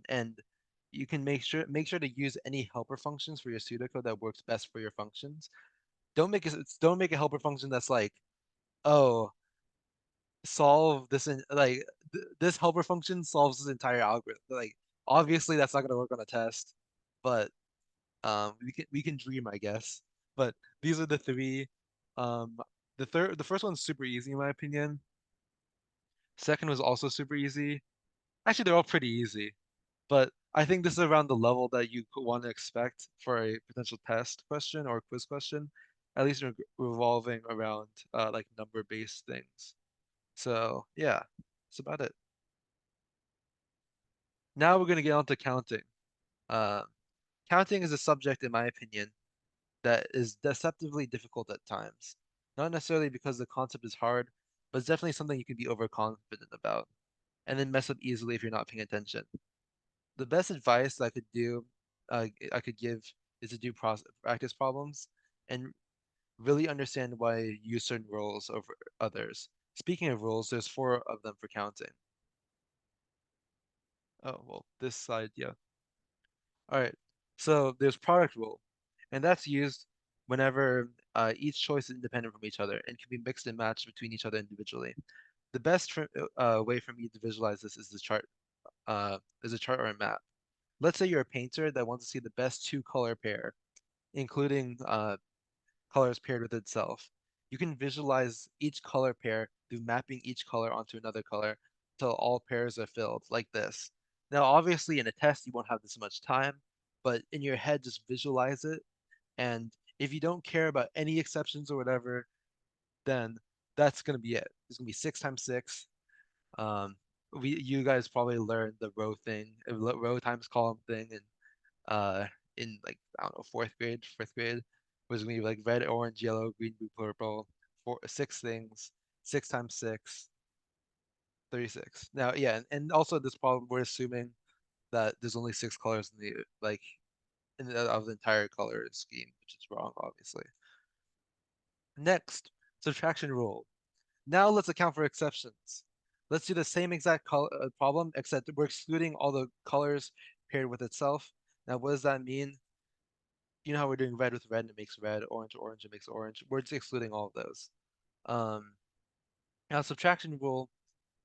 and you can make sure to use any helper functions for your pseudocode that works best for your functions. Don't make a helper function that's like, oh, solve this in like this helper function solves this entire algorithm. Like obviously that's not going to work on a test, but we can dream, I guess. But these are the three. Um, the first one's super easy in my opinion. Second was also super easy. Actually, they're all pretty easy, but I think this is around the level that you could want to expect for a potential test question or quiz question, at least revolving around like number-based things. So yeah, that's about it. Now we're gonna get on to counting. Uh, Counting is a subject, in my opinion, that is deceptively difficult at times. Not necessarily because the concept is hard, but it's definitely something you can be overconfident about, and then mess up easily if you're not paying attention. The best advice I could give is to do practice problems and really understand why you use certain rules over others. Speaking of rules, there's 4 of them for counting. Oh, well, this side, yeah. All right. So there's product rule, and that's used whenever each choice is independent from each other and can be mixed and matched between each other individually. The best way for me to visualize this is a chart or a map. Let's say you're a painter that wants to see the best 2-color pair, including colors paired with itself. You can visualize each color pair through mapping each color onto another color until all pairs are filled, like this. Now, obviously, in a test, you won't have this much time, but in your head, just visualize it. And if you don't care about any exceptions or whatever, then that's going to be it. It's going to be 6 times 6. Um, you guys probably learned the row thing, row times column thing, and in like I don't know 4th grade, 5th grade, was gonna be like red, orange, yellow, green, blue, purple, 6 things, 6 times 6, 36. Now, yeah, and also this problem we're assuming that there's only 6 colors in the of the entire color scheme, which is wrong, obviously. Next, subtraction rule. Now let's account for exceptions. Let's do the same exact problem, except we're excluding all the colors paired with itself. Now, what does that mean? You know how we're doing red with red and it makes red, orange, orange, it makes orange. We're just excluding all of those. Um, Now subtraction rule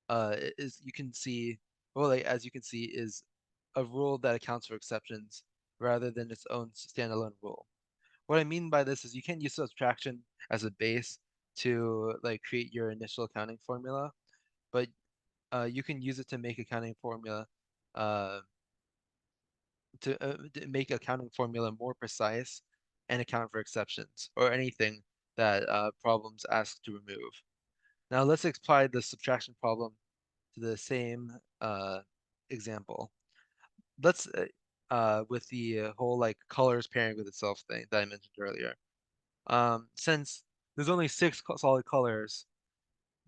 is you can see, well, like, as you can see, is a rule that accounts for exceptions rather than its own standalone rule. What I mean by this is you can't use subtraction as a base to like create your initial accounting formula, but you can use it to make accounting formula uh, to make accounting formula more precise and account for exceptions or anything that problems ask to remove. Now let's apply the subtraction problem to the same example. Let's with the whole like colors pairing with itself thing that I mentioned earlier. Since there's only 6 solid colors,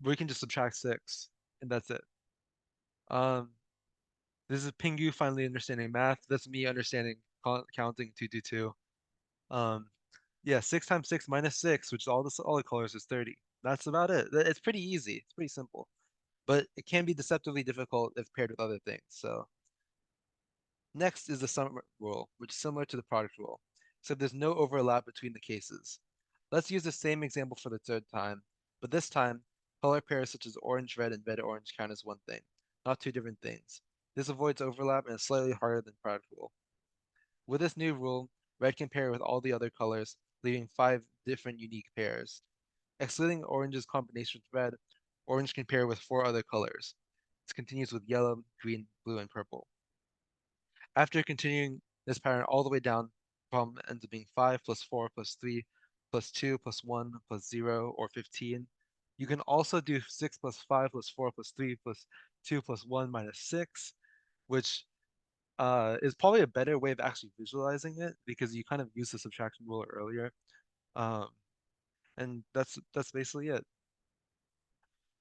we can just subtract 6, and that's it. Um, this is Pingu finally understanding math. That's me understanding counting 2 to 2. Yeah, 6 times 6 minus 6, which is all the colors, is 30. That's about it. It's pretty easy. It's pretty simple. But it can be deceptively difficult if paired with other things. So next is the sum rule, which is similar to the product rule, except there's no overlap between the cases. Let's use the same example for the 3rd time, but this time, color pairs such as orange-red and red-orange count as one thing, not 2 different things. This avoids overlap and is slightly harder than product rule. With this new rule, red can pair with all the other colors, leaving 5 different unique pairs. Excluding orange's combination with red, orange can pair with 4 other colors. This continues with yellow, green, blue, and purple. After continuing this pattern all the way down, the problem ends up being 5 plus 4 plus 3 plus 2 plus 1 plus 0 or 15. You can also do 6 plus 5 plus 4 plus 3 plus 2 plus 1 minus 6, which is probably a better way of actually visualizing it because you kind of used the subtraction rule earlier. Um, and that's basically it.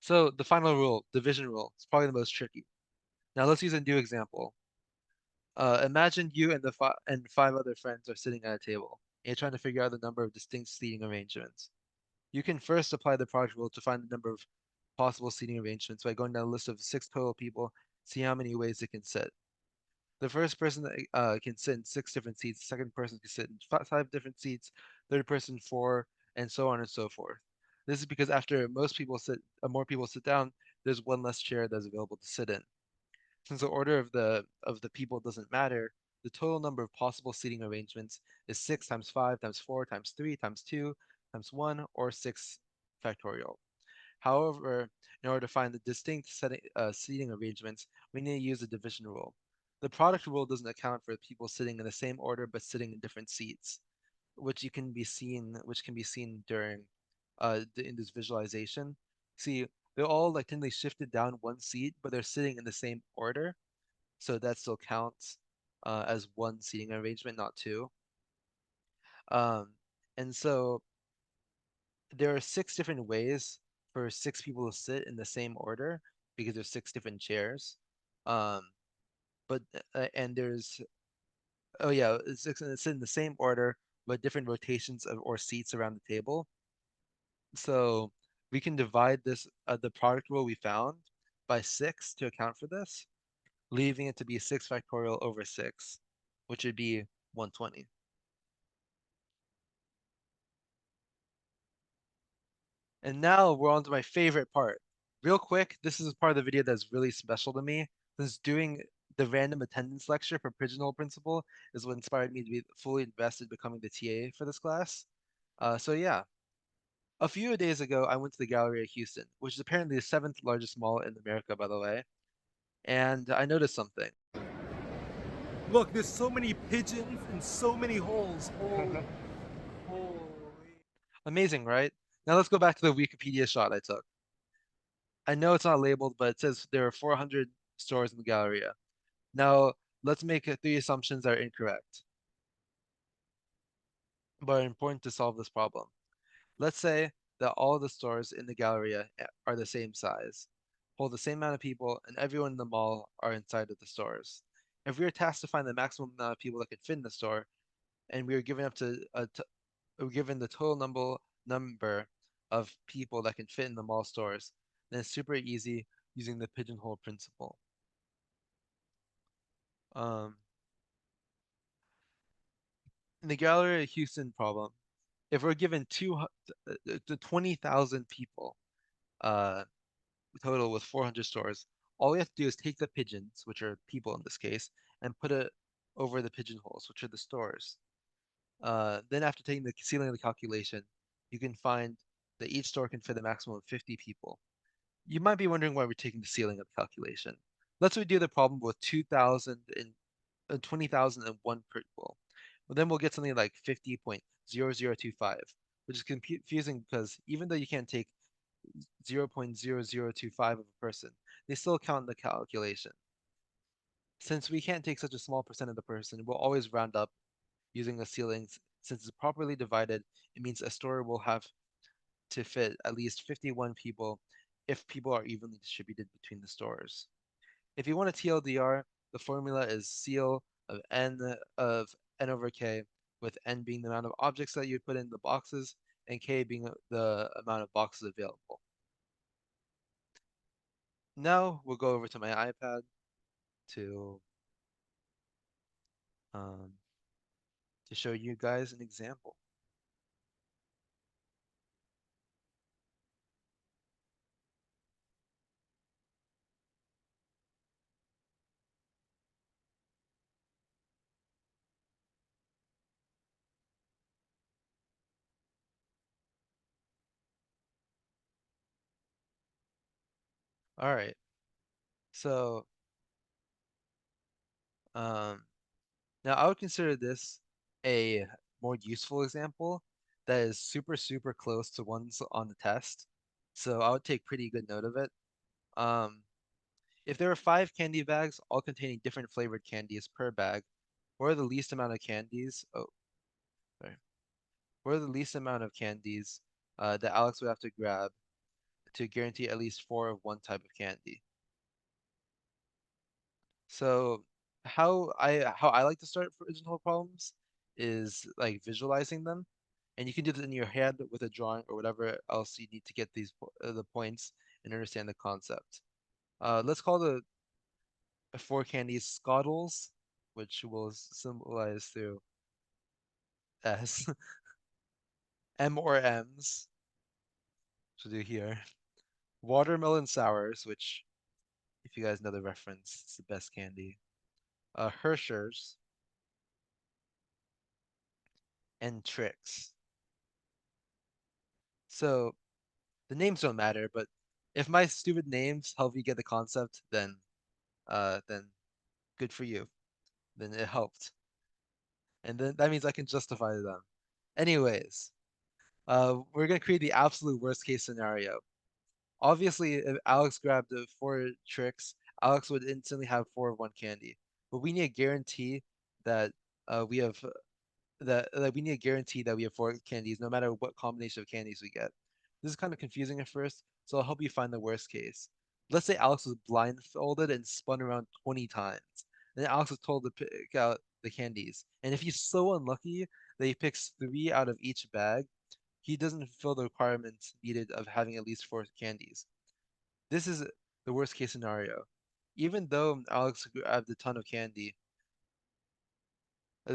So the final rule, division rule, is probably the most tricky. Now let's use a new example. Imagine you and five other friends are sitting at a table, and you're trying to figure out the number of distinct seating arrangements. You can first apply the product rule to find the number of possible seating arrangements by going down a list of 6 total people, see how many ways they can sit. The first person can sit in 6 different seats, the second person can sit in 5 different seats, third person 4, and so on and so forth. This is because after more people sit down, there's one less chair that's available to sit in. Since the order of the people doesn't matter, the total number of possible seating arrangements is 6 times 5 times 4 times 3 times 2 times 1, or 6 factorial. However, in order to find the distinct seating arrangements, we need to use the division rule. The product rule doesn't account for people sitting in the same order but sitting in different seats, which can be seen during in this visualization. See, they're all like technically shifted down one seat, but they're sitting in the same order, so that still counts as one seating arrangement, not two. Um, and so there are 6 different ways for 6 people to sit in the same order because there's 6 different chairs. Um, but and there's oh yeah, it's in the same order but different rotations or seats around the table. So we can divide this the product rule we found by 6 to account for this, leaving it to be 6 factorial over 6, which would be 120. And now we're on to my favorite part. Real quick, this is a part of the video that's really special to me, since doing the random attendance lecture for Pigeonhole Principle is what inspired me to be fully invested becoming the TA for this class. So yeah, a few days ago, I went to the Gallery of Houston, which is apparently the 7th largest mall in America, by the way, and I noticed something. Look, there's so many pigeons and so many holes. Holy. Amazing, right? Now let's go back to the Wikipedia shot I took. I know it's not labeled, but it says there are 400 stores in the Galleria. Now, let's make 3 assumptions that are incorrect, but are important to solve this problem. Let's say that all the stores in the Galleria are the same size, hold the same amount of people, and everyone in the mall are inside of the stores. If we are tasked to find the maximum amount of people that could fit in the store, and we are given we're given the total number of people that can fit in the mall stores, then it's super easy using the pigeonhole principle. In the Gallery of Houston problem, if we're given 20,000 people uh, total with 400 stores, all we have to do is take the pigeons, which are people in this case, and put it over the pigeonholes, which are the stores. Then after taking the ceiling of the calculation, you can find that each store can fit a maximum of 50 people. You might be wondering why we're taking the ceiling of the calculation. Let's redo the problem with 20,001 people. Well, then we'll get something like 50.0025, which is confusing because even though you can't take 0.0025 of a person, they still count in the calculation. Since we can't take such a small percent of the person, we'll always round up using a ceiling. Since it's properly divided, it means a store will have to fit at least 51 people if people are evenly distributed between the stores. If you want a TLDR, the formula is ceil of n over k, with n being the amount of objects that you put in the boxes and k being the amount of boxes available. Now we'll go over to my iPad to show you guys an example. All right, so um, now I would consider this a more useful example that is super close to ones on the test. So I would take pretty good note of it. If there are 5 candy bags, all containing different flavored candies per bag, what are the least amount of candies? Oh, sorry. What are the least amount of candies that Alex would have to grab to guarantee at least 4 of one type of candy. So how I like to start for original problems is like visualizing them, and you can do this in your head with a drawing or whatever else you need to get the points and understand the concept. Let's call the 4 candies Scottles, which will symbolize through S, M or M's, which we'll do here. Watermelon sours, which, if you guys know the reference, it's the best candy. Hershers, and Tricks. So the names don't matter, but if my stupid names help you get the concept, then good for you. Then it helped, and then that means I can justify them. Anyways, we're gonna create the absolute worst case scenario. Obviously, if Alex grabbed the 4 tricks, Alex would instantly have 4 of one candy. But we need a guarantee that we have that we need a guarantee that we have 4 candies, no matter what combination of candies we get. This is kind of confusing at first, so I'll help you find the worst case. Let's say Alex was blindfolded and spun around 20 times. Then Alex was told to pick out the candies. And if he's so unlucky that he picks 3 out of each bag, he doesn't fulfill the requirements needed of having at least 4 candies. This is the worst case scenario. Even though Alex grabbed a ton of candy,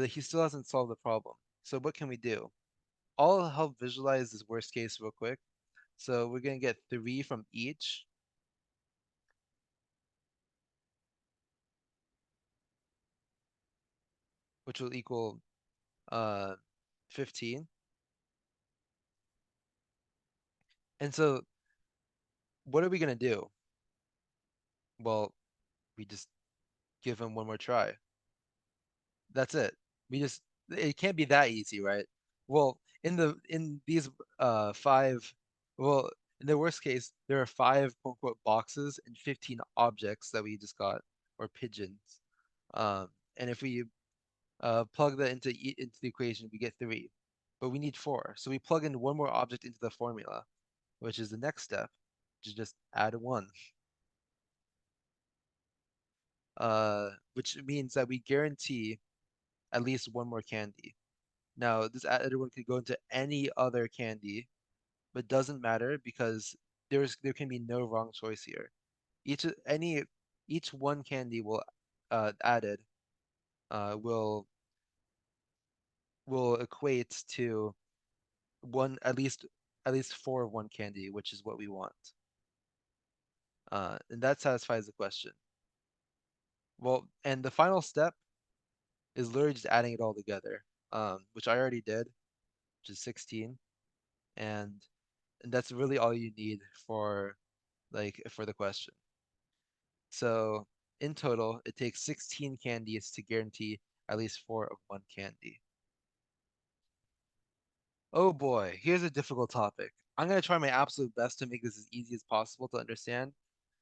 he still hasn't solved the problem. So what can we do? I'll help visualize this worst case real quick. So we're gonna get 3 from each. Which will equal 15. And so what are we gonna do? Well, we just give him one more try. That's it. It can't be that easy, right? Well, in these 5, well, in the worst case, there are 5 quote unquote boxes and 15 objects that we just got, or pigeons. And if we plug that into the equation, we get 3, but we need 4. So we plug in one more object into the formula, which is the next step, which is just add 1. Which means that we guarantee at least one more candy. Now, this added 1 could go into any other candy, but doesn't matter because there can be no wrong choice here. Each one candy will added will equate to one at least 4 of one candy, which is what we want. And that satisfies the question. Well, and the final step is literally just adding it all together, which I already did, which is 16, and that's really all you need for the question. So in total, it takes 16 candies to guarantee at least 4 of one candy. Oh boy, here's a difficult topic. I'm going to try my absolute best to make this as easy as possible to understand,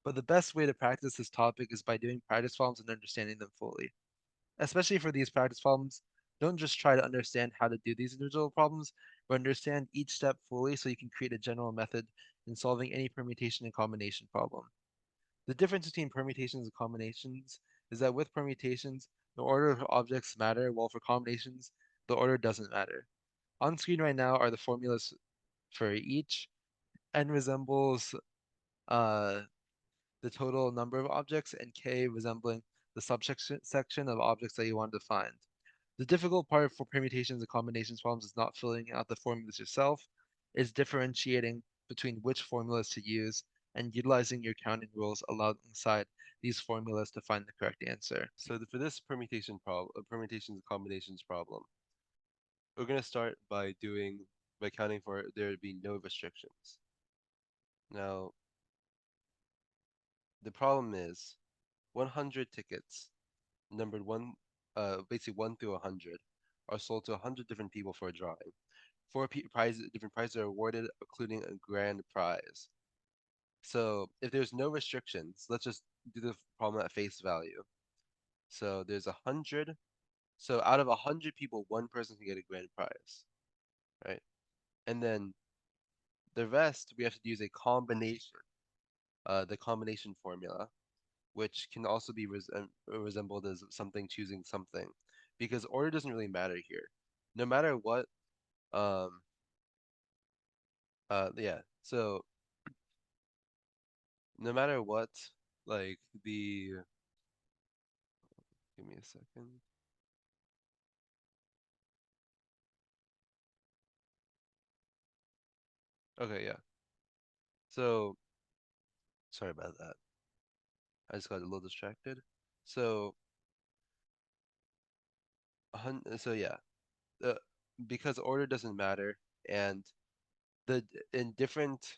but the best way to practice this topic is by doing practice problems and understanding them fully. Especially for these practice problems, don't just try to understand how to do these individual problems, but understand each step fully so you can create a general method in solving any permutation and combination problem. The difference between permutations and combinations is that with permutations, the order of objects matter, while for combinations, the order doesn't matter. On screen right now are the formulas for each. N resembles the total number of objects, and K resembling the subsection of objects that you want to find. The difficult part for permutations and combinations problems is not filling out the formulas yourself, it's differentiating between which formulas to use and utilizing your counting rules alongside these formulas to find the correct answer. So for this permutations and combinations problem, we're gonna start by counting for there be no restrictions. Now, the problem is 100 tickets numbered basically 1 through 100 are sold to 100 different people for a drawing. 4 different prizes are awarded, including a grand prize. So if there's no restrictions, let's just do the problem at face value. So there's 100. So out of 100 people, one person can get a grand prize, right? And then The rest we have to use a combination, the combination formula, which can also be resembled as something choosing something, because order doesn't really matter here. No matter what, um, yeah. So no matter what, like the, give me a second. Okay, yeah. So sorry about that. I just got a little distracted. So, so yeah, uh, because order doesn't matter, and the in different,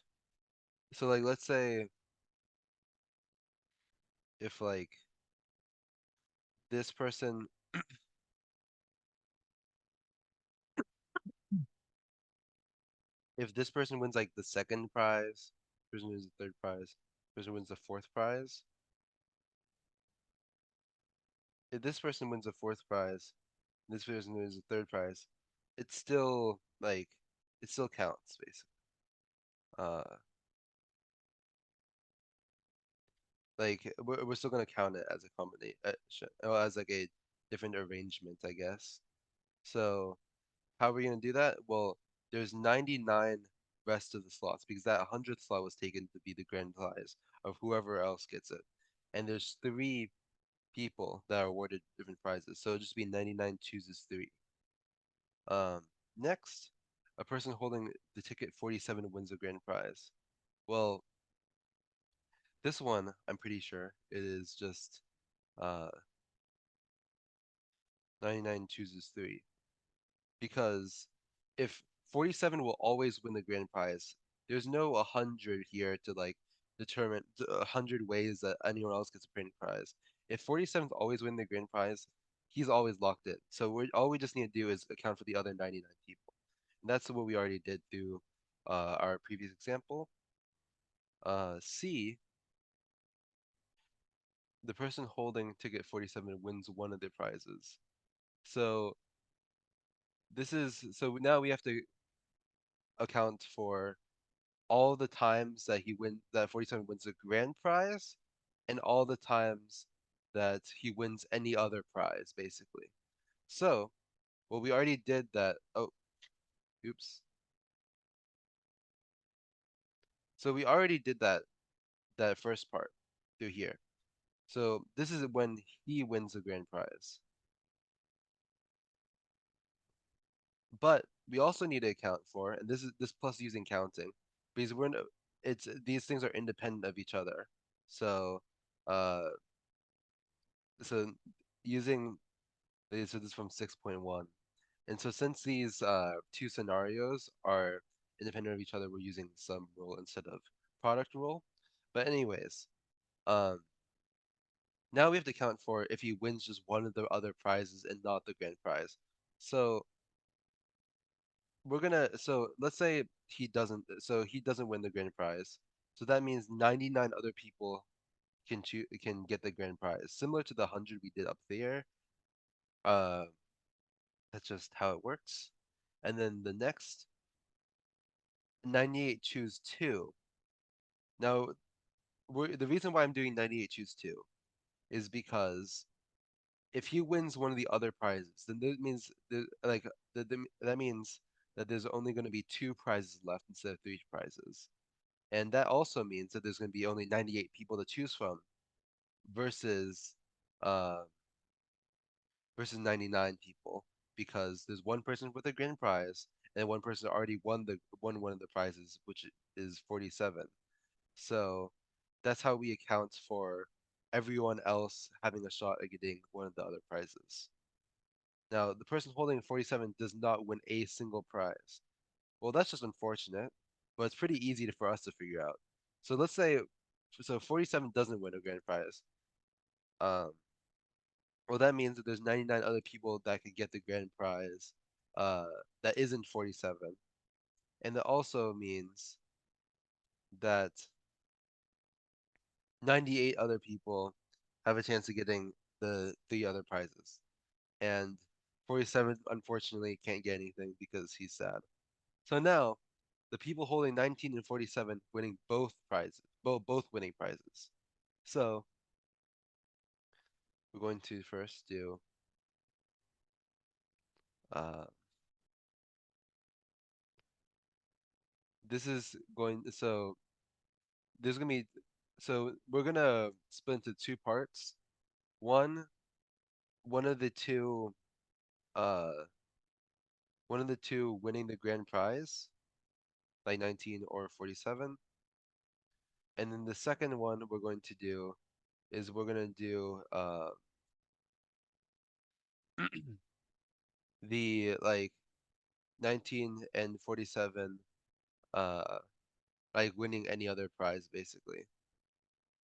so like let's say if like this person, if this person wins like the second prize, person wins the third prize, person wins the fourth prize. If this person wins the fourth prize, this person wins the third prize, it's still like it still counts basically. Uh, like we're still gonna count it as a combination, as like a different arrangement, I guess. So how are we gonna do that? Well, there's 99 rest of the slots because that 100th slot was taken to be the grand prize of whoever else gets it, and there's 3 people that are awarded different prizes, so it'll just be 99 chooses 3. Um, next, a person holding the ticket 47 wins a grand prize. Well, this one, I'm pretty sure it is just uh, 99 chooses 3. Because if 47 will always win the grand prize, there's no 100 here to like determine 100 ways that anyone else gets a grand prize. If 47th always win the grand prize, he's always locked in. So all we just need to do is account for the other 99 people. And that's what we already did through our previous example. C, the person holding ticket 47 wins one of the prizes. So so now we have to account for all the times that 47 wins a grand prize and all the times that he wins any other prize, basically. So, well, we already did that. Oh, oops. So we already did that first part through here. So this is when he wins a grand prize. But we also need to account for, and this plus using counting, because it's these things are independent of each other. So, uh, so using so this is from 6.1. And so since these 2 scenarios are independent of each other, we're using sum rule instead of product rule. But anyways, um, now we have to count for if he wins just one of the other prizes and not the grand prize. So so let's say he doesn't win the grand prize. So that means 99 other people can get the grand prize. Similar to the 100 we did up there. Uh, that's just how it works. And then the next 98 choose 2. Now, the reason why I'm doing 98 choose 2 is because if he wins one of the other prizes, then that means that means that there's only going to be 2 prizes left instead of 3 prizes. And that also means that there's going to be only 98 people to choose from versus uh versus 99 people, because there's one person with a grand prize and one person already won one of the prizes, which is 47. So that's how we account for everyone else having a shot at getting one of the other prizes. Now, the person holding 47 does not win a single prize. Well, that's just unfortunate, but it's pretty easy for us to figure out. So let's say, so 47 doesn't win a grand prize. Um, well, that means that there's 99 other people that could get the grand prize uh, that isn't 47. And that also means that 98 other people have a chance of getting the 3 other prizes. And 47 unfortunately can't get anything because he's sad. So now the people holding 19 and 47 winning both prizes, both winning prizes. So we're going to first do uh, this is going so there's gonna be so we're gonna split into two parts. One one of the two uh one of the two winning the grand prize, like 19 or 47. And then the second one we're going to do is we're gonna do the like 19 and 47 uh like winning any other prize basically.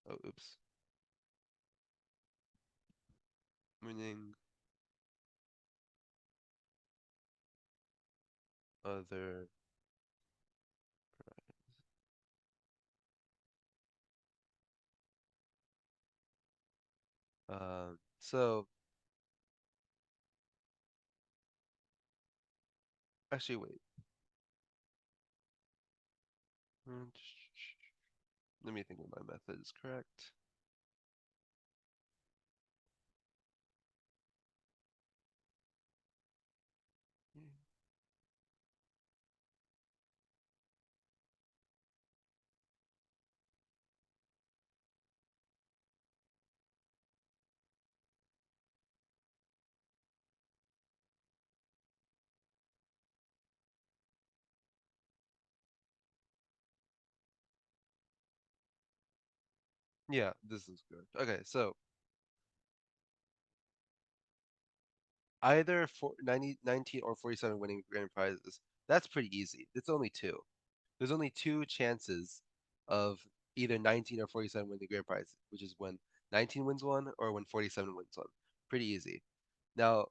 Oh, oops. Winning other so actually wait. Let me think if my method is correct. Yeah, this is good. Okay, so either for 90, 19 or 47 winning grand prizes. That's pretty easy. It's only two. There's only two chances of either 19 or 47 winning the grand prize, which is when 19 wins one or when 47 wins one. Pretty easy. Now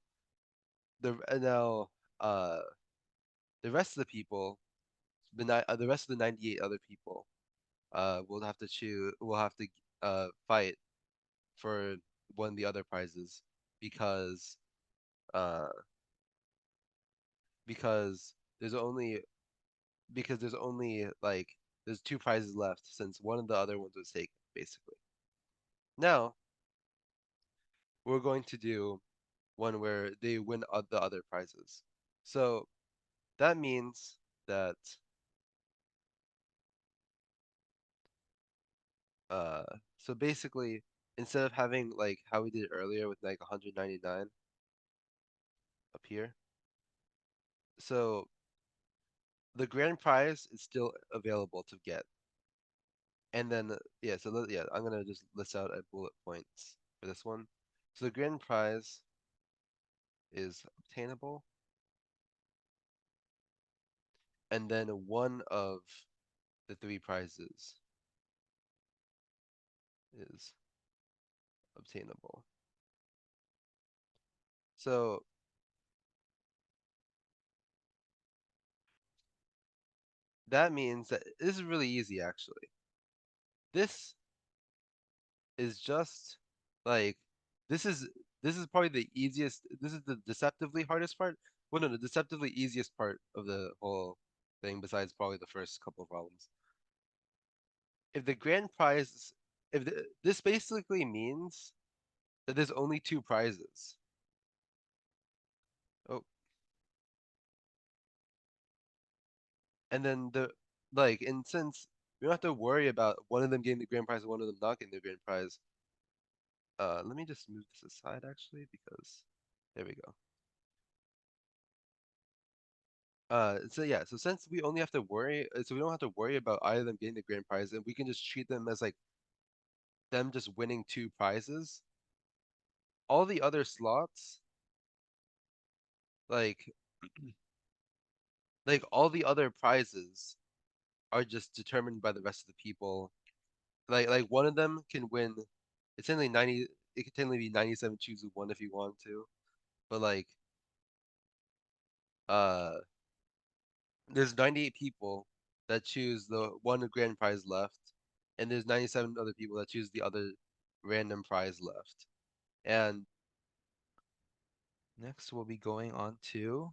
now uh the rest of the people, the rest of the 98 other people, will have to choose. Will have to fight for one of the other prizes because uh because there's only there's only like there's two prizes left since one of the other ones was taken basically. Now we're going to do one where they win the other prizes. So that means that uh so basically instead of having like how we did earlier with like 199 up here, so the grand prize is still available to get. And then yeah, so yeah, I'm gonna just list out a bullet points for this one. So the grand prize is obtainable, and then one of the three prizes is obtainable. So that means that this is really easy actually. This is just like this is this is probably the easiest. This is the deceptively hardest part. Well, no, the deceptively easiest part of the whole thing, besides probably the first couple of problems. If the grand prize, this basically means that there's only two prizes. Oh, and then the like, and since we don't have to worry about one of them getting the grand prize and one of them not getting the grand prize, let me just move this aside actually because there we go. So yeah, so since we only have to worry, so we don't have to worry about either of them getting the grand prize, and we can just treat them as like them just winning two prizes. All the other slots, like like all the other prizes are just determined by the rest of the people. Like one of them can win. It's only 90. It could technically be 97 choose one if you want to, but like uh, there's 98 people that choose the one grand prize left, and there's 97 other people that choose the other random prize left. And next we'll be going on to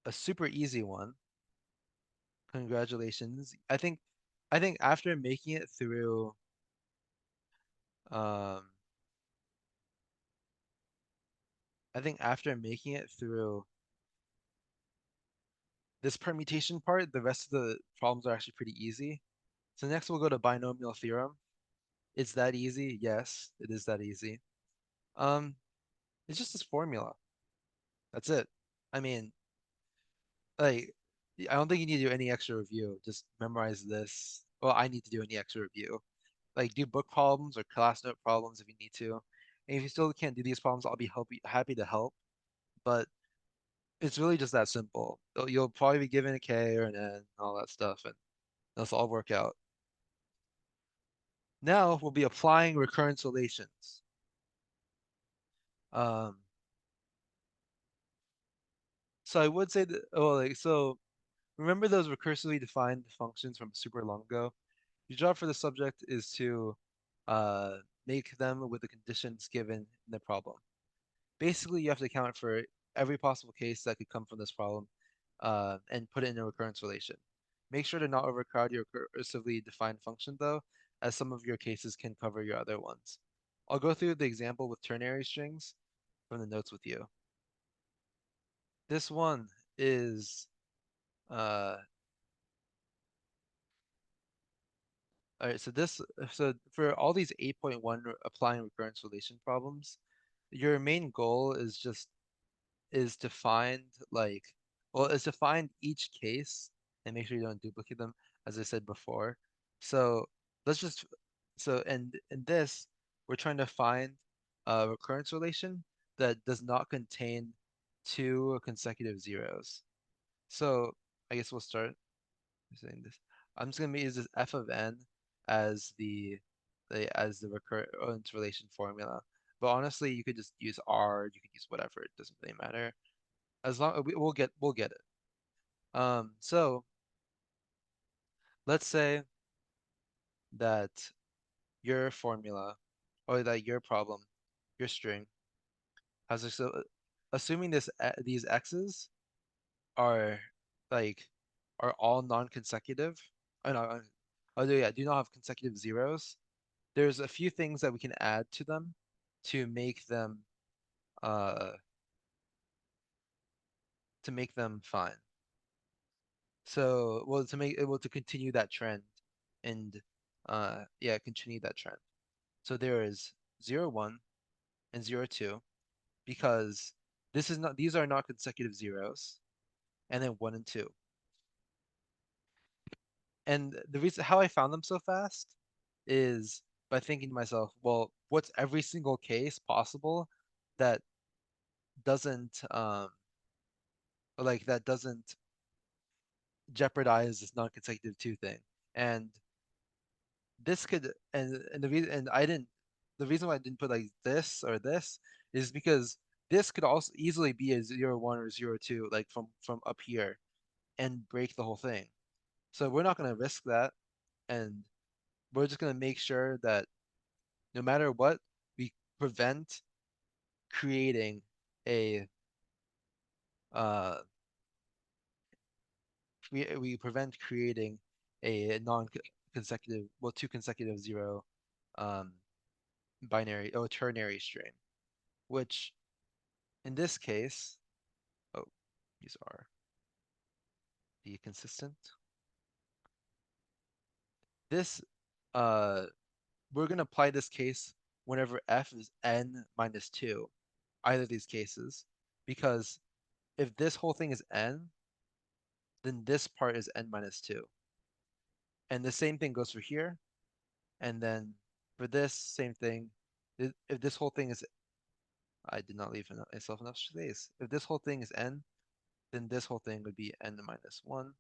a super easy one. Congratulations. I think after making it through um I think after making it through this permutation part, the rest of the problems are actually pretty easy. So next we'll go to binomial theorem. It's that easy? Yes, it is that easy. It's just this formula. That's it. I mean, like, I don't think you need to do any extra review. Just memorize this. Well, I need to do any extra review. Like, do book problems or class note problems if you need to. And if you still can't do these problems, I'll be happy to help. But it's really just that simple. You'll probably be given a K or an N and all that stuff, and that's all work out. Now we'll be applying recurrence relations. Um, so I would say that, so remember those recursively defined functions from super long ago? Your job for the subject is to uh, make them with the conditions given in the problem. Basically, you have to account for every possible case that could come from this problem and put it in a recurrence relation. Make sure to not overcrowd your recursively defined function, though, as some of your cases can cover your other ones. I'll go through the example with ternary strings from the notes with you. This one is uh, all right, so for all these 8.1 applying recurrence relation problems, your main goal is to find is to find each case and make sure you don't duplicate them, as I said before. So let's just and in this we're trying to find a recurrence relation that does not contain two consecutive zeros. So I guess we'll start saying this. I'm just gonna use this f of n as the recurrence relation formula. But honestly, you could just use R. You could use whatever. It doesn't really matter. As long we'll get it. So let's say that your formula or that your problem, your string has a, so assuming these x's are like are all non-consecutive. Oh no, oh yeah, do not have consecutive zeros. There's a few things that we can add to them to make them uh fine. So to continue that trend and yeah, continue that trend. So there is 0, 1 and 0, 2 because these are not consecutive zeros, and then 1 and 2. And the reason how I found them so fast is by thinking to myself, well, what's every single case possible that doesn't that doesn't jeopardize this non-consecutive 2 thing? And this could and the reason and I didn't the reason why I didn't put like this or this is because this could also easily be a 0, 1 or 0, 2 like from up here and break the whole thing. So we're not going to risk that, and we're just going to make sure that no matter what, we prevent creating a uh we prevent creating a non-consecutive two consecutive 0 um binary or ternary string, which in this case, oh, these are the consistent. This, uh, we're going to apply this case whenever f is n minus 2, either of these cases, because if this whole thing is n, then this part is n minus 2. And the same thing goes for here. And then for this, same thing. If this whole thing is, I did not leave myself enough space. If this whole thing is n, then this whole thing would be n minus 1.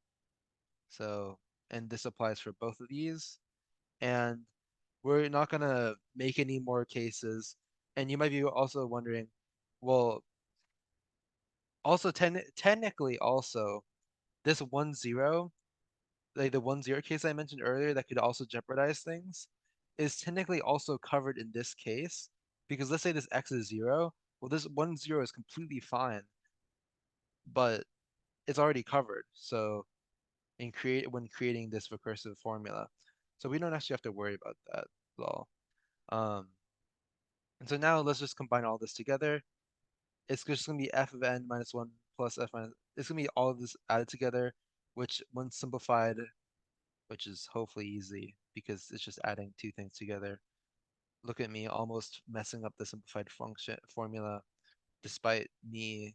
So, and this applies for both of these. And we're not going to make any more cases. And you might be also wondering, well, also technically also this 1, 0, like the 1, 0 case I mentioned earlier that could also jeopardize things is technically also covered in this case, because let's say this x is 0. Well, this 1, 0 is completely fine, but it's already covered. So when creating this recursive formula, so we don't actually have to worry about that at all. And so now let's just combine all this together. It's just gonna be f of n minus one plus f minus. It's gonna be all of this added together, which when simplified, which is hopefully easy because it's just adding two things together. Look at me almost messing up the simplified function formula, despite me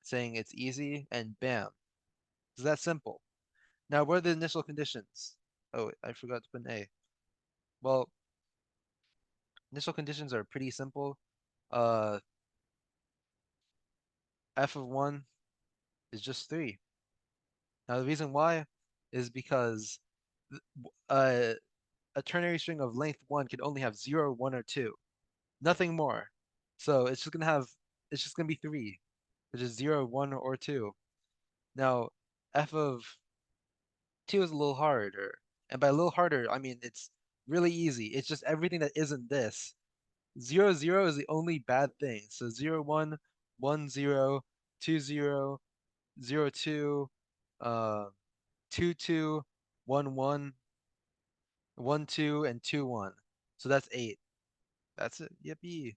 saying it's easy, and bam, it's that simple. Now, what are the initial conditions? Oh, I forgot to put an A. Well, initial conditions are pretty simple. Uh, f of 1 is just 3. Now, the reason why is because uh, a ternary string of length 1 can only have 0, 1, or 2. Nothing more. So it's just gonna be 3, which is 0, 1, or 2. Now, f of 2 is a little harder. And by a little harder, I mean it's really easy. It's just everything that isn't this. 0, 0 is the only bad thing. So 0, 1, 1, 0, 2, 0, 0, 2, 2, 2, 1, 1, 1, 2, and 2, 1. So that's 8. That's it. Yippee.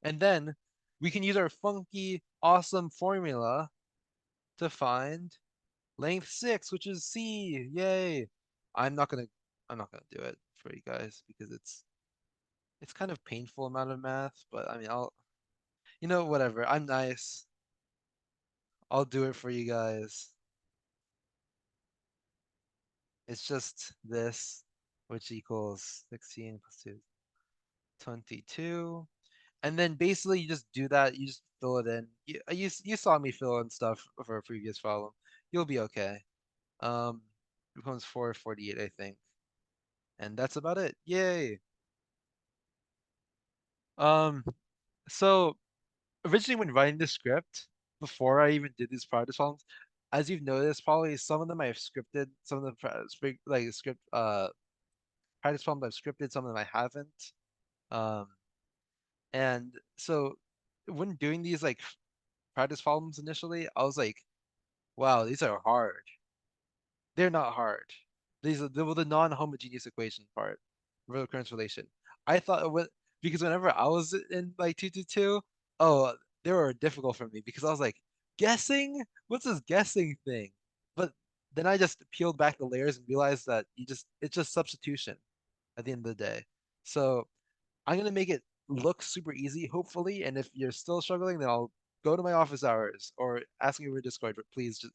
And then we can use our funky, awesome formula to find length 6, which is C. Yay. I'm not gonna I'm not gonna do it for you guys because it's kind of painful amount of math, but I mean whatever. I'm nice. I'll do it for you guys. It's just this, which equals 16 plus 2, 22. And then basically you just do that, you just fill it in. You saw me fill in stuff for a previous problem. You'll be okay. Becomes 448, I think. And that's about it. Yay. Um, so originally when writing the script, before I even did these practice problems, as you've noticed, probably some of them I've scripted, some of the script practice problems I've scripted, some of them I haven't. Um, and so when doing these like practice problems initially, I was like, wow, these are hard. They're not hard. These are the non-homogeneous equation part, real occurrence relation. I thought because whenever I was in like 222, oh, they were difficult for me because I was like, guessing? What's this guessing thing? But then I just peeled back the layers and realized that it's just substitution at the end of the day. So I'm gonna make it look super easy, hopefully. And if you're still struggling, then I'll go to my office hours or ask me over Discord. But please, just,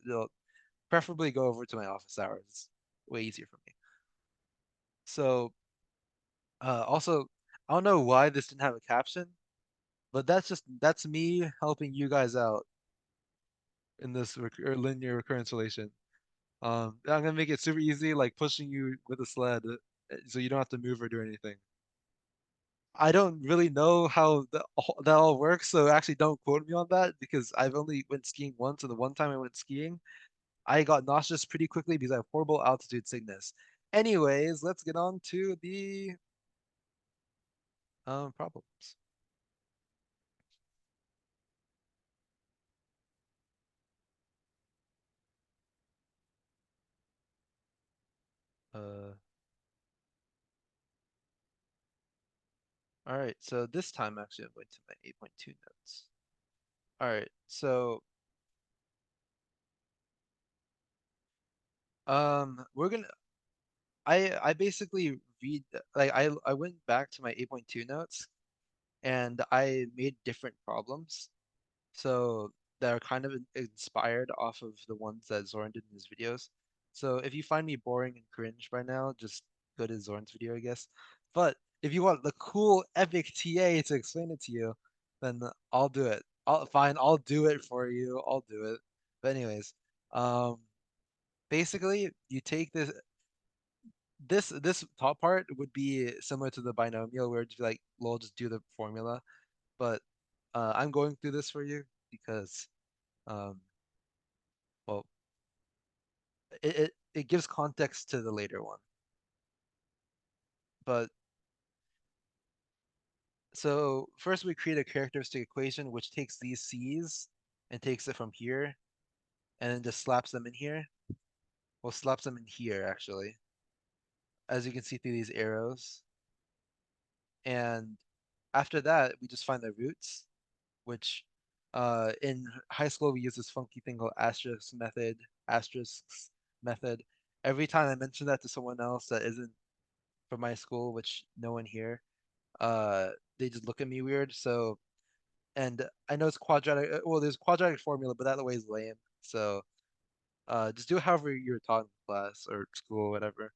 preferably go over to my office hours. It's way easier for me. So, also, I don't know why this didn't have a caption, but that's me helping you guys out in this linear recurrence relation. I'm gonna make it super easy, like pushing you with a sled, so you don't have to move or do anything. I don't really know how that all works, so actually don't quote me on that because I've only went skiing once, and the one time I went skiing, I got nauseous pretty quickly because I have horrible altitude sickness. Anyways, let's get on to the problems. Uh, all right, so this time actually I'm going to my 8.2 notes. All right, so we're gonna I basically read like I went back to my 8.2 notes and I made different problems. So that are kind of inspired off of the ones that Zoran did in his videos. So if you find me boring and cringe by now, just go to Zoran's video, I guess. But if you want the cool epic TA to explain it to you, then I'll do it. I'll do it for you. I'll do it. But anyways, um, basically you take this top part would be similar to the binomial where it's like we'll just do the formula, but I'm going through this for you because um, well, it gives context to the later one. But so first we create a characteristic equation which takes these C's and takes it from here and then just slaps them in here. Well, slaps them in here actually, as you can see through these arrows. And after that, we just find the roots, which in high school we use this funky thing called asterisks method. Every time I mention that to someone else that isn't from my school, which no one here, uh, they just look at me weird. So, and I know it's quadratic. Well, there's quadratic formula, but that way is lame. So, just do however you're taught in class or school, whatever.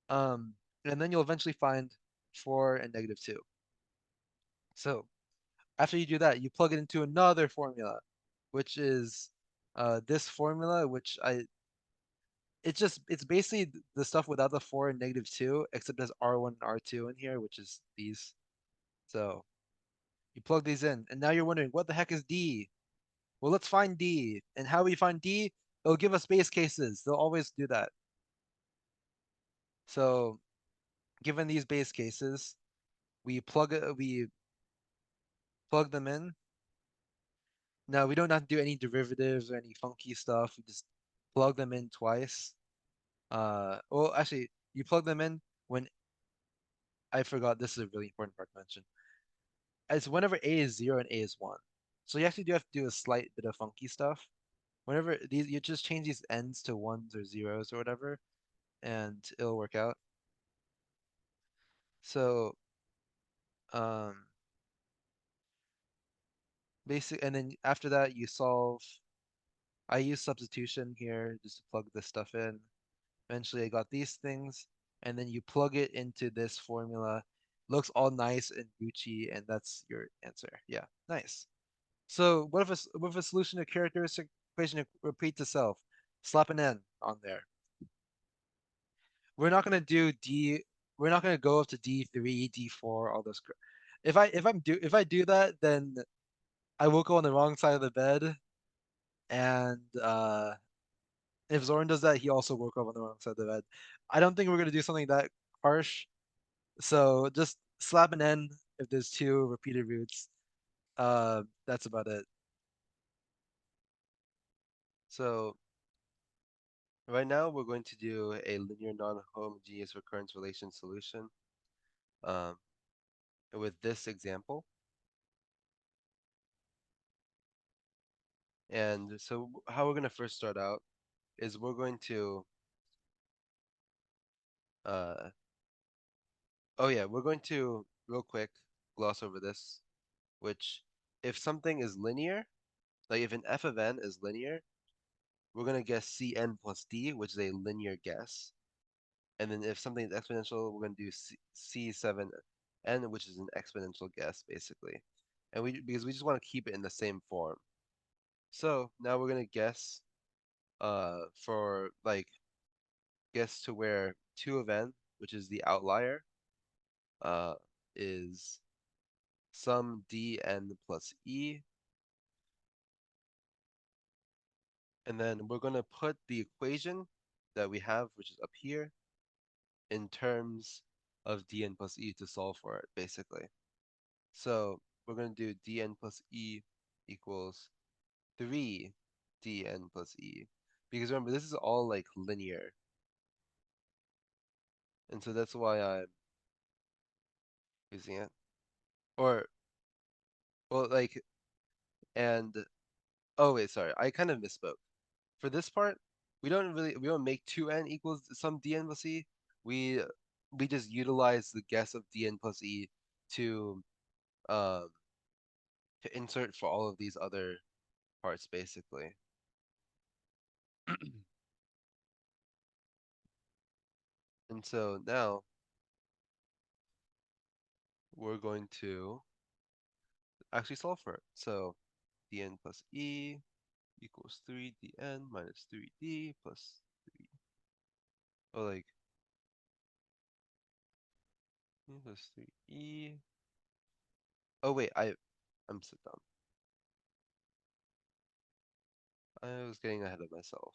Um, and then you'll eventually find 4 and -2. So after you do that, you plug it into another formula, which is this formula, which it's basically the stuff without the 4 and -2, except there's R1 and R2 in here, which is these. So you plug these in, and now you're wondering, what the heck is D? Well, let's find D. And how we find D? It'll give us base cases. They'll always do that. So given these base cases, we plug them in. Now we don't have to do any derivatives or any funky stuff. We just plug them in twice. Well, actually, you plug them in when I forgot. This is a really important part to mention. It's whenever A is 0 and A is 1. So you actually do have to do a slight bit of funky stuff. Whenever these, you just change these ends to 1s or 0s or whatever, and it'll work out. So, um, and then after that you solve. I use substitution here just to plug this stuff in. Eventually I got these things, and then you plug it into this formula. Looks all nice and Gucci, and that's your answer. Yeah, nice. So what if a solution to characteristic equation repeats itself? Slap an N on there. We're not gonna do D. We're not gonna go up to D3, D4, all those. If I do that, then I will go on the wrong side of the bed, and if Zoran does that, he also woke up on the wrong side of the bed. I don't think we're gonna do something that harsh. So just slap an N if there's 2 repeated roots. That's about it. So right now we're going to do a linear non-homogeneous recurrence relation solution um, with this example. And so how we're going to first start out is we're going to we're going to real quick gloss over this, which if something is linear, like if an f of n is linear, we're going to guess Cn plus D, which is a linear guess. And then if something is exponential, we're going to do C7n, which is an exponential guess, basically. And because we just want to keep it in the same form. So now we're going to guess for like guess to where 2 of n, which is the outlier, is some dn plus e. And then we're going to put the equation that we have, which is up here, in terms of dn plus e to solve for it, basically. So we're going to do dn plus e equals 3 dn plus e. Because remember, this is all like linear. And so that's why I'm using it. Or, well, like, and, oh wait, sorry, I kind of misspoke. For this part, we don't make 2n equals some dn plus e. We we just utilize the guess of dn plus e to um to insert for all of these other parts, basically. And so now we're going to actually solve for it. So dn plus e equals 3 dn minus 3d plus 3. Oh, like e plus 3e. Oh wait, I'm so dumb. I was getting ahead of myself.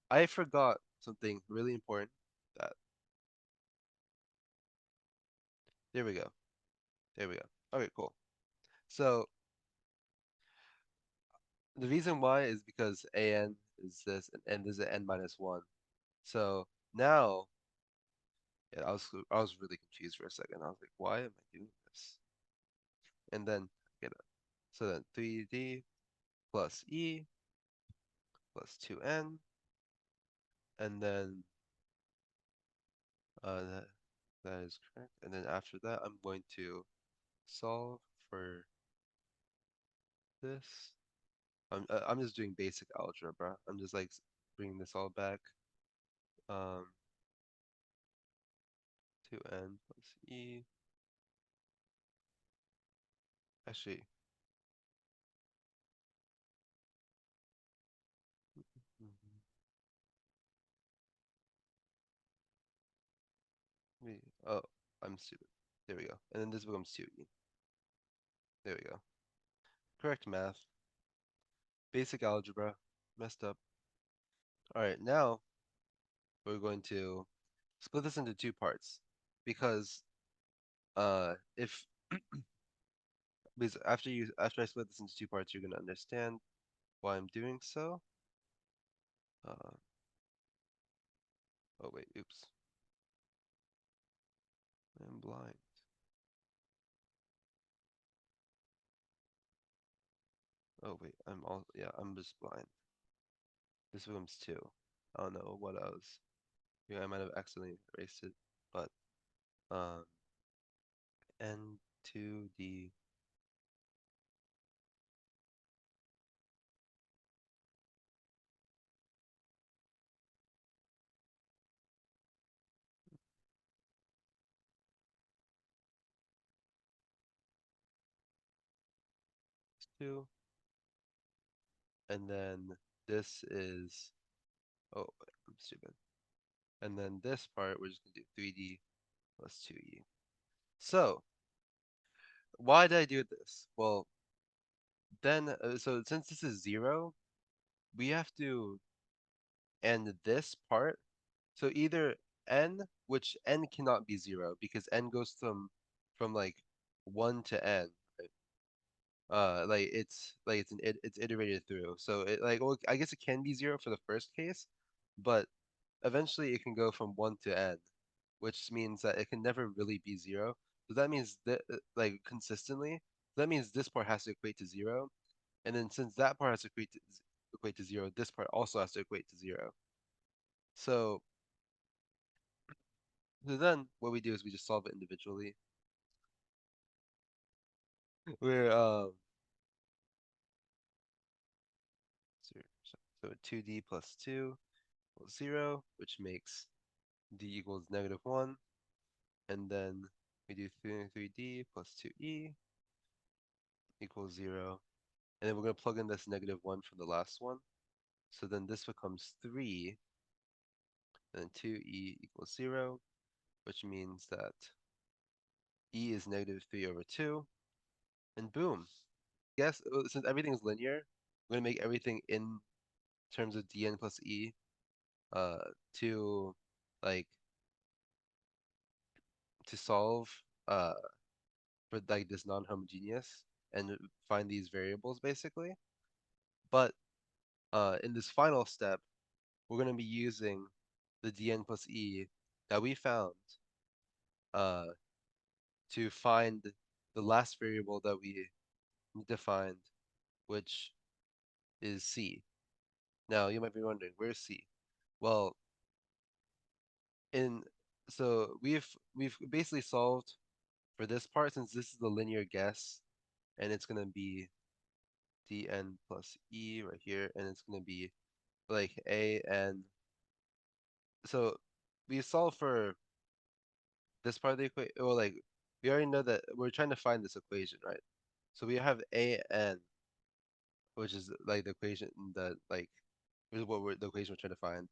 I forgot something really important. That there we go. There we go. Okay, cool. So The reason why is because an is this, and this is an n minus one. So now, yeah, I was really confused for a second. I was like, why am I doing this? And then get it. So then 3d plus e plus 2n, and then that that is correct. And then after that, I'm going to solve for this. I'm just doing basic algebra. I'm just like bringing this all back. Um, 2n plus e. Actually, mhm. Wait, oh, I'm stupid. There we go. And then this becomes 2e. There we go. Correct math. Basic algebra. Messed up. All right, now we're going to split this into two parts because if because after I split this into two parts, you're gonna understand why I'm doing so. Uh, oh wait, oops, I'm blind. Oh wait, I'm just blind. This becomes two. I don't know what I was. Yeah, I might have accidentally erased it, but um, n2d 2, and then this is oh wait, I'm stupid. And then this part we're just gonna do 3d plus 2e. So why did I do this? Well, then so since this is 0, we have to end this part. So either n, which n cannot be 0 because n goes from like 1 to n. Right? Like it's iterated through. So it like well, I guess it can be 0 for the first case, but eventually it can go from 1 to n, which means that it can never really be 0. So that means that like consistently, that means this part has to equate to 0, and then since that part has to equate to 0, this part also has to equate to 0. So then what we do is we just solve it individually. We're so 2d plus 2 equals 0, which makes d equals -1, and then we do 3d plus 2e equals 0, and then we're going to plug in this -1 from the last one. So then this becomes 3, and then 2e equals 0, which means that e is -3/2, and boom. Guess since everything is linear, we're going to make everything in terms of dn plus e uh, to like to solve uh, for like this non-homogeneous and find these variables basically. But in this final step, we're going to be using the dn plus e that we found uh, to find the last variable that we need to find, which is c. Now you might be wondering, where's c? Well, in so we've basically solved for this part since this is the linear guess, and it's gonna be dn plus e right here, and it's gonna be like a n. So we solve for this part of the equation. Well, like we already know that we're trying to find this equation, right? So we have a n, which is like the equation that like is what the equation we're trying to find,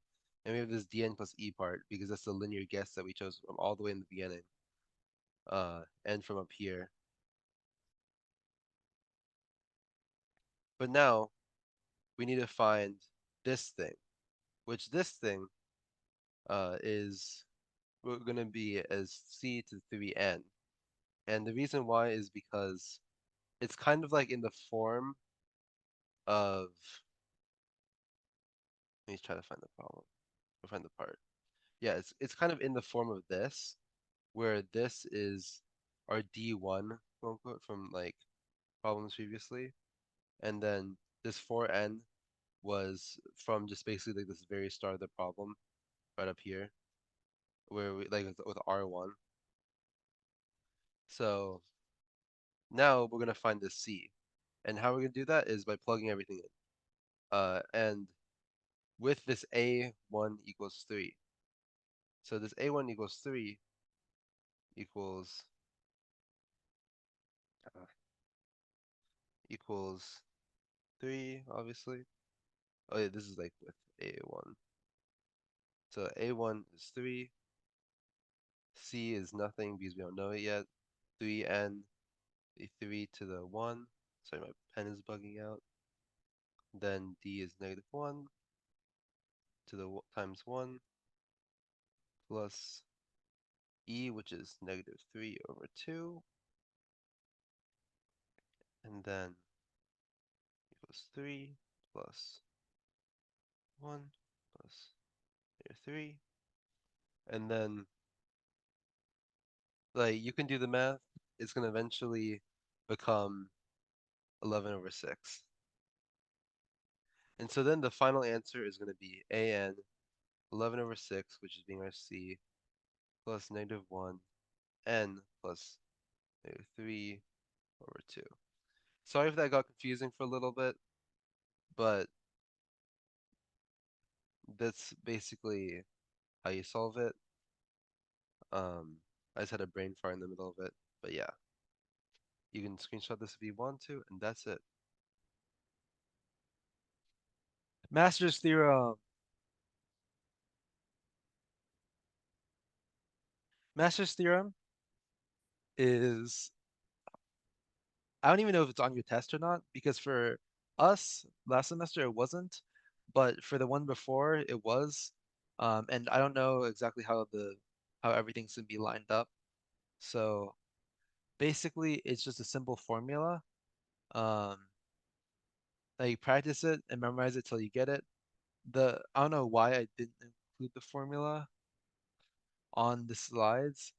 and we have this dn plus e part because that's the linear guess that we chose from all the way in the beginning, and from up here. But now we need to find this thing, which this thing is we're gonna be as c to the 3n, and the reason why is because it's kind of like in the form of, let me try to find the problem, or find the part. Yeah, it's kind of in the form of this, where this is our D1, quote unquote, from like problems previously, and then this 4n was from just basically like this very start of the problem, right up here, where we like with R1. So now we're gonna find this C, and how we're gonna do that is by plugging everything in. And with this A1 equals 3. So this A1 equals 3 equals equals 3, obviously. Oh yeah, this is like with A1. So A1 is 3, C is nothing because we don't know it yet. 3n, a 3 to the 1. Sorry, my pen is bugging out. Then D is -1 to the times 1 plus E, which is -3/2, and then equals 3 plus 1 plus -3, and then like you can do the math. It's gonna eventually become 11/6. And so then the final answer is going to be an 11/6, which is being our C, plus -1, n plus -3/2. Sorry if that got confusing for a little bit, but that's basically how you solve it. I just had a brain fart in the middle of it, but yeah. You can screenshot this if you want to, and that's it. Master's theorem. Master's theorem is, I don't even know if it's on your test or not, because for us last semester it wasn't, but for the one before it was. And I don't know exactly how everything's gonna be lined up. So basically it's just a simple formula. That you practice it and memorize it till you get it. I don't know why I didn't include the formula on the slides.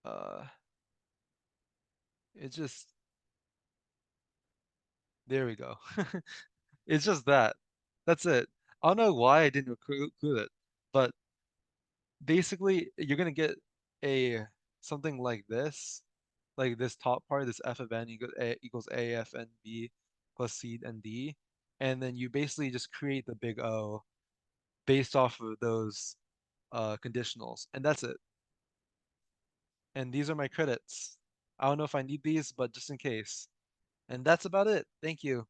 Uh, it just, there we go. It's just that. That's it. I don't know why I didn't include it, but basically you're gonna get a something like this top part, this f of n equals a f n b plus c and d, and then you basically just create the big O based off of those conditionals, and that's it. And these are my credits. I don't know if I need these, but just in case. And that's about it. Thank you.